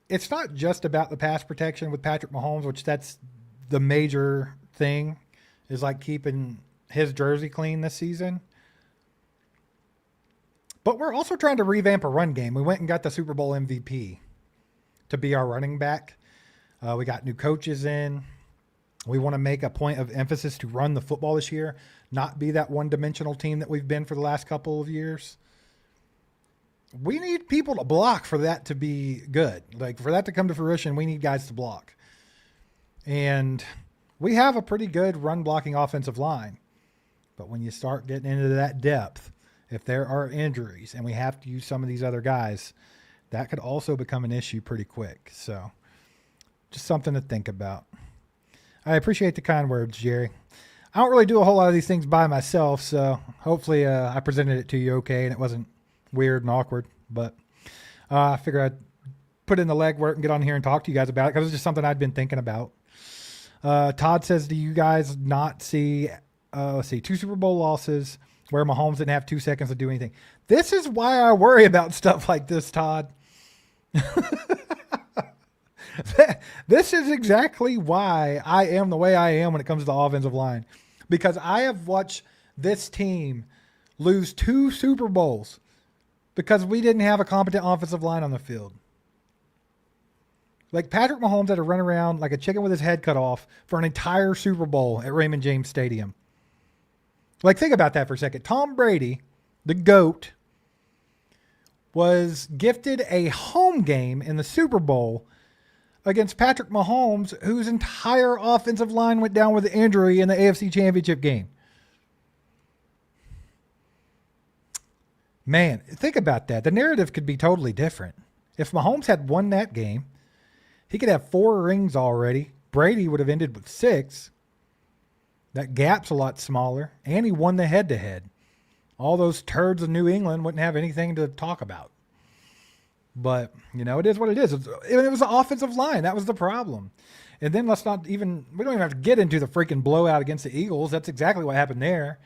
it's not just about the pass protection with Patrick Mahomes, which that's the major thing, is keeping his jersey clean this season. But we're also trying to revamp a run game. We went and got the Super Bowl MVP to be our running back. We got new coaches in. We want to make a point of emphasis to run the football this year, not be that one-dimensional team that we've been for the last couple of years. We need people to block for that to be good. For that to come to fruition, we need guys to block. And we have a pretty good run-blocking offensive line. But when you start getting into that depth, if there are injuries and we have to use some of these other guys, that could also become an issue pretty quick. So just something to think about. I appreciate the kind words, Jerry. I don't really do a whole lot of these things by myself, so hopefully I presented it to you okay and it wasn't weird and awkward. But I figured I'd put in the legwork and get on here and talk to you guys about it because it's just something I'd been thinking about. Todd says, do you guys not see, 2 Super Bowl losses where Mahomes didn't have 2 seconds to do anything? This is why I worry about stuff like this, Todd. This is exactly why I am the way I am when it comes to the offensive line. Because I have watched this team lose 2 Super Bowls because we didn't have a competent offensive line on the field. Like Patrick Mahomes had to run around like a chicken with his head cut off for an entire Super Bowl at Raymond James Stadium. Like, think about that for a second. Tom Brady, the GOAT, was gifted a home game in the Super Bowl against Patrick Mahomes, whose entire offensive line went down with an injury in the AFC Championship game. Man, think about that. The narrative could be totally different. If Mahomes had won that game, he could have 4 rings already. Brady would have ended with 6. That gap's a lot smaller. And he won the head-to-head. All those turds of New England wouldn't have anything to talk about. But, it is what it is. It was the offensive line. That was the problem. And then we don't even have to get into the freaking blowout against the Eagles. That's exactly what happened there.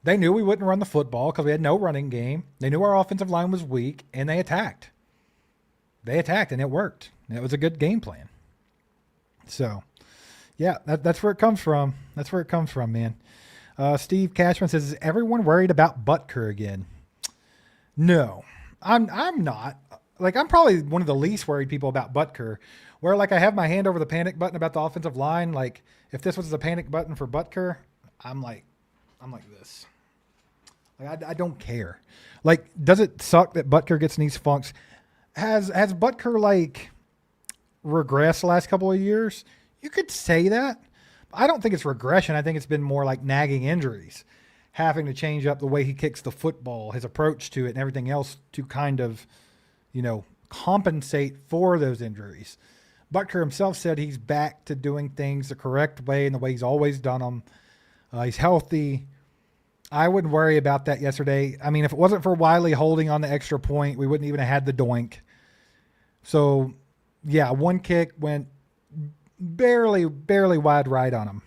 They knew we wouldn't run the football because we had no running game. They knew our offensive line was weak, and they attacked. And it worked. It was a good game plan. So, yeah, that's where it comes from. That's where it comes from, man. Steve Cashman says, is everyone worried about Butker again? No, I'm not. Like, I'm probably one of the least worried people about Butker, where, like, I have my hand over the panic button about the offensive line. Like, if this was the panic button for Butker, I'm like this. Like, I don't care. Like, does it suck that Butker gets in these funks? Has Butker, like, regressed the last couple of years? You could say that. I don't think it's regression. I think it's been more like nagging injuries, having to change up the way he kicks the football, his approach to it, and everything else to kind of, compensate for those injuries. Butker himself said he's back to doing things the correct way and the way he's always done them. He's healthy. I wouldn't worry about that yesterday. I mean, if it wasn't for Wiley holding on the extra point, we wouldn't even have had the doink. So, yeah, one kick went barely wide right on him.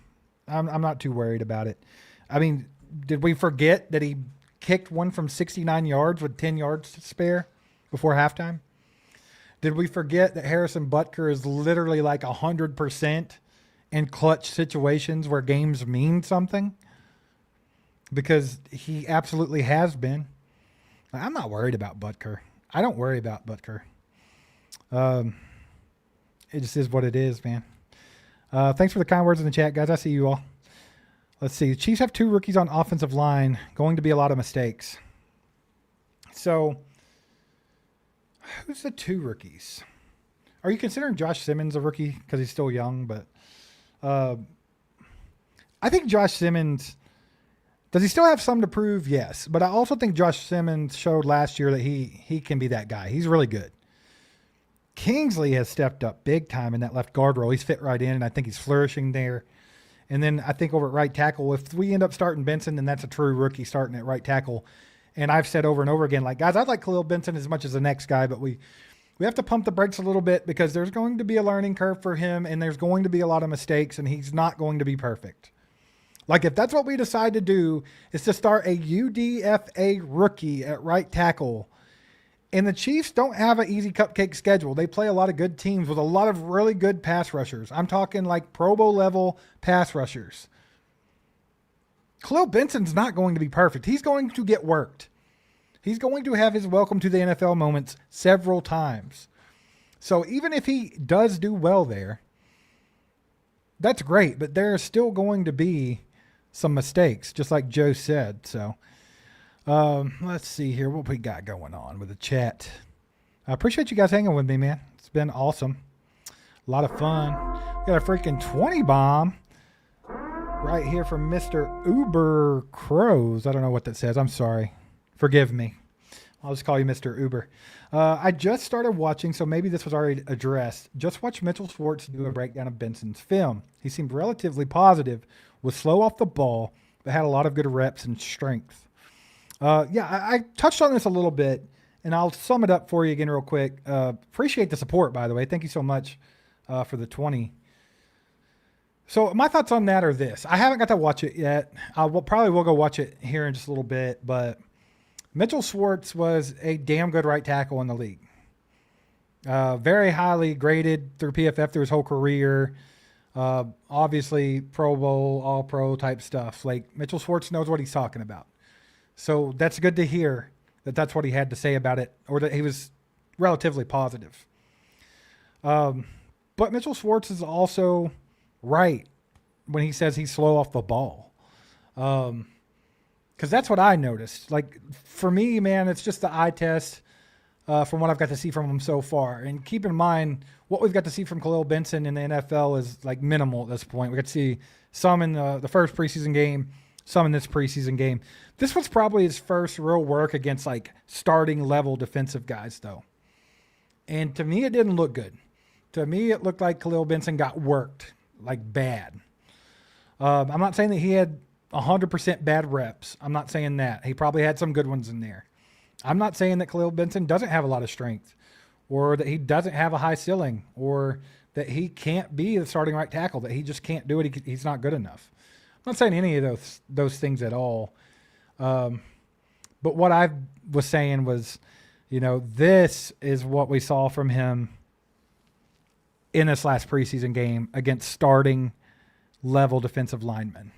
I'm not too worried about it. I mean, did we forget that he kicked one from 69 yards with 10 yards to spare before halftime? Did we forget that Harrison Butker is literally like 100% in clutch situations where games mean something? Because he absolutely has been. I'm not worried about Butker. I don't worry about Butker. It just is what it is, man. Thanks for the kind words in the chat, guys. I see you all. Let's see. The Chiefs have 2 rookies on offensive line. Going to be a lot of mistakes. So, who's the 2 rookies? Are you considering Josh Simmons a rookie because he's still young? But I think Josh Simmons, does he still have some to prove? Yes. But I also think Josh Simmons showed last year that he can be that guy. He's really good. Kingsley has stepped up big time in that left guard role. He's fit right in, and I think he's flourishing there. And then I think over at right tackle, if we end up starting Benson, then that's a true rookie starting at right tackle. And I've said over and over again, like, guys, I'd like Khalil Benson as much as the next guy, but we have to pump the brakes a little bit because there's going to be a learning curve for him, and there's going to be a lot of mistakes, and he's not going to be perfect. Like, if that's what we decide to do, is to start a UDFA rookie at right tackle. And the Chiefs don't have an easy cupcake schedule. They play a lot of good teams with a lot of really good pass rushers. I'm talking like Pro Bowl level pass rushers. Khalil Benson's not going to be perfect. He's going to get worked. He's going to have his welcome to the NFL moments several times. So even if he does do well there, that's great. But there are still going to be some mistakes, just like Joe said. So let's see here what we got going on with the chat. I appreciate you guys hanging with me, man. It's been awesome. A lot of fun. We got a freaking 20 bomb right here from Mr. Uber Crows. I don't know what that says. I'm sorry. Forgive me. I'll just call you Mr. Uber. I just started watching, so maybe this was already addressed. Just watched Mitchell Schwartz do a breakdown of Benson's film. He seemed relatively positive, was slow off the ball, but had a lot of good reps and strength. I touched on this a little bit, and I'll sum it up for you again real quick. Appreciate the support, by the way. Thank you so much for the 20. So my thoughts on that are this. I haven't got to watch it yet. I will go watch it here in just a little bit, but Mitchell Schwartz was a damn good right tackle in the league. Very highly graded through PFF through his whole career. Obviously, Pro Bowl, All Pro type stuff. Like Mitchell Schwartz knows what he's talking about. So that's good to hear that that's what he had to say about it, or that he was relatively positive. But Mitchell Schwartz is also right when he says he's slow off the ball. Because that's what I noticed. Like, for me, man, it's just the eye test from what I've got to see from him so far. And keep in mind, what we've got to see from Khalil Benson in the NFL is like minimal at this point. We got to see some in the first preseason game, some in this preseason game. This was probably his first real work against like starting level defensive guys, though. And to me, it didn't look good. To me, it looked like Khalil Benson got worked like bad. I'm not saying that he had 100% bad reps. I'm not saying that. He probably had some good ones in there. I'm not saying that Khalil Benson doesn't have a lot of strength, or that he doesn't have a high ceiling, or that he can't be the starting right tackle, that he just can't do it. He's not good enough. I'm not saying any of those things at all. But what I was saying was, this is what we saw from him in this last preseason game against starting level defensive linemen.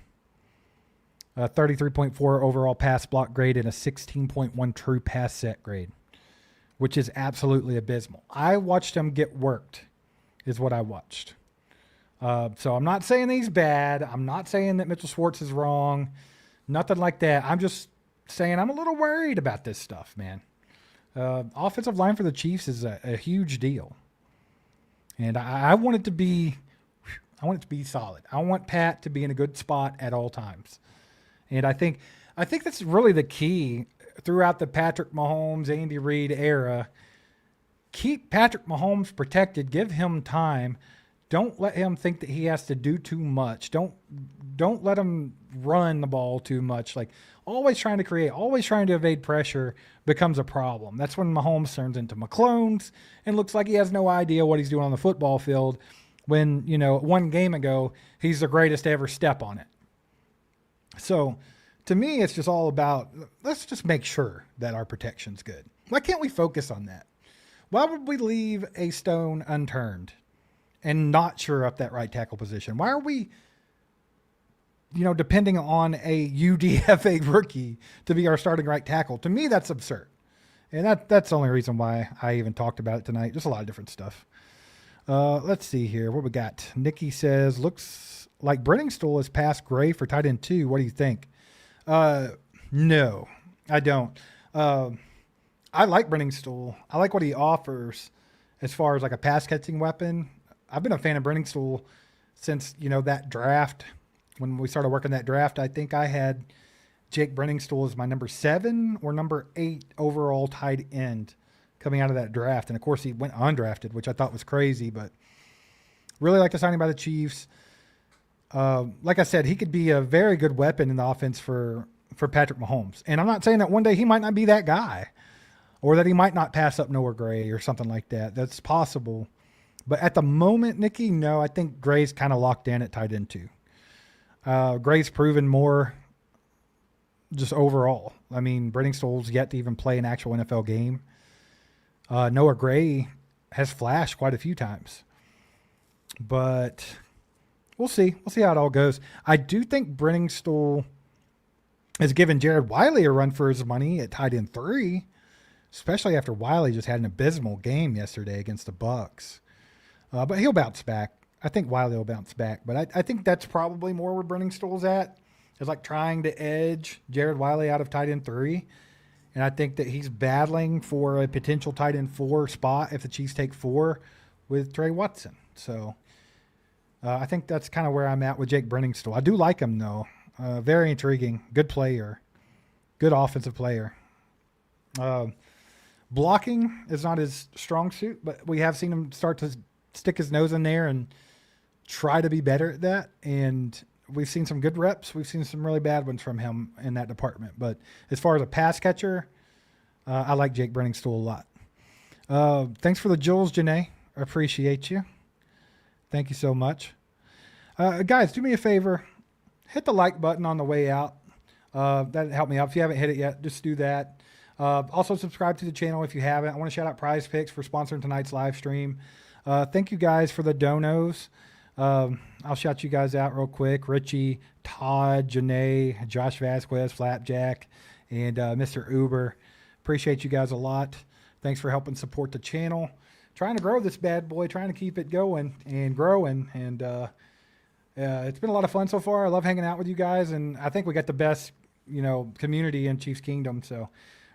33.4 overall pass block grade and a 16.1 true pass set grade, which is absolutely abysmal. I watched him get worked, is what I watched. So I'm not saying he's bad. I'm not saying that Mitchell Schwartz is wrong. Nothing like that. I'm just saying I'm a little worried about this stuff, man. Offensive line for the Chiefs is a huge deal. And I want it to be solid. I want Pat to be in a good spot at all times. And I think that's really the key throughout the Patrick Mahomes, Andy Reid era. Keep Patrick Mahomes protected. Give him time. Don't let him think that he has to do too much. Don't let him run the ball too much. Like always trying to create, always trying to evade pressure becomes a problem. That's when Mahomes turns into McClones and looks like he has no idea what he's doing on the football field. When, one game ago, he's the greatest to ever step on it. So to me, it's just all about, let's just make sure that our protection's good. Why can't we focus on that? Why would we leave a stone unturned and not shore up that right tackle position? Why are we, depending on a UDFA rookie to be our starting right tackle? To me, that's absurd. And that's the only reason why I even talked about it tonight. Just a lot of different stuff. Let's see here. What we got? Nikki says, looks like Brenningstool is past Gray for tight end 2. What do you think? No, I don't. I like Brenningstool. I like what he offers as far as like a pass catching weapon. I've been a fan of Brenningstool since, that draft. When we started working that draft, I think I had Jake Brenningstool as my number 7 or number 8 overall tight end coming out of that draft. And of course he went undrafted, which I thought was crazy, but really like the signing by the Chiefs. Like I said, he could be a very good weapon in the offense for Patrick Mahomes. And I'm not saying that one day he might not be that guy, or that he might not pass up Noah Gray or something like that. That's possible. But at the moment, Nikki, no, I think Gray's kind of locked in at tight end 2. Gray's proven more just overall. I mean, Brenningstool's yet to even play an actual NFL game. Noah Gray has flashed quite a few times. But we'll see. We'll see how it all goes. I do think Brenningstool has given Jared Wiley a run for his money at tight end 3, especially after Wiley just had an abysmal game yesterday against the Bucs. But he'll bounce back. I think Wiley will bounce back. But I think that's probably more where Brenningstool's at. Is like trying to edge Jared Wiley out of tight end 3. And I think that he's battling for a potential tight end 4 spot if the Chiefs take 4 with Trey Watson. So I think that's kind of where I'm at with Jake Brenningstool. I do like him, though. Very intriguing. Good player. Good offensive player. Blocking is not his strong suit, but we have seen him start to stick his nose in there and try to be better at that. And we've seen some good reps. We've seen some really bad ones from him in that department. But as far as a pass catcher, I like Jake Brenningstool a lot. Thanks for the Jules, Janae. I appreciate you. Thank you so much. Guys, do me a favor. Hit the like button on the way out. That'd help me out. If you haven't hit it yet, just do that. Also, subscribe to the channel if you haven't. I want to shout out Prize Picks for sponsoring tonight's live stream. Thank you guys for the donos. I'll shout you guys out real quick. Richie, Todd, Janae, Josh Vasquez, Flapjack, and Mr. Uber. Appreciate you guys a lot. Thanks for helping support the channel. Trying to grow this bad boy, trying to keep it going and growing. And it's been a lot of fun so far. I love hanging out with you guys, and I think we got the best, community in Chiefs Kingdom. So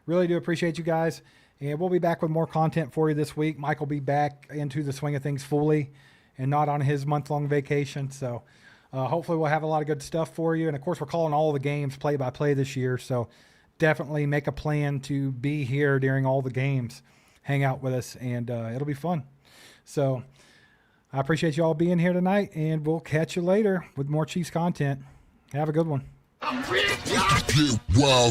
really do appreciate you guys. And we'll be back with more content for you this week. Mike will be back into the swing of things fully and not on his month-long vacation. So hopefully we'll have a lot of good stuff for you. And, of course, we're calling all the games play-by-play this year. So definitely make a plan to be here during all the games. Hang out with us, and it'll be fun. So I appreciate you all being here tonight, and we'll catch you later with more Chiefs content. Have a good one. Wow.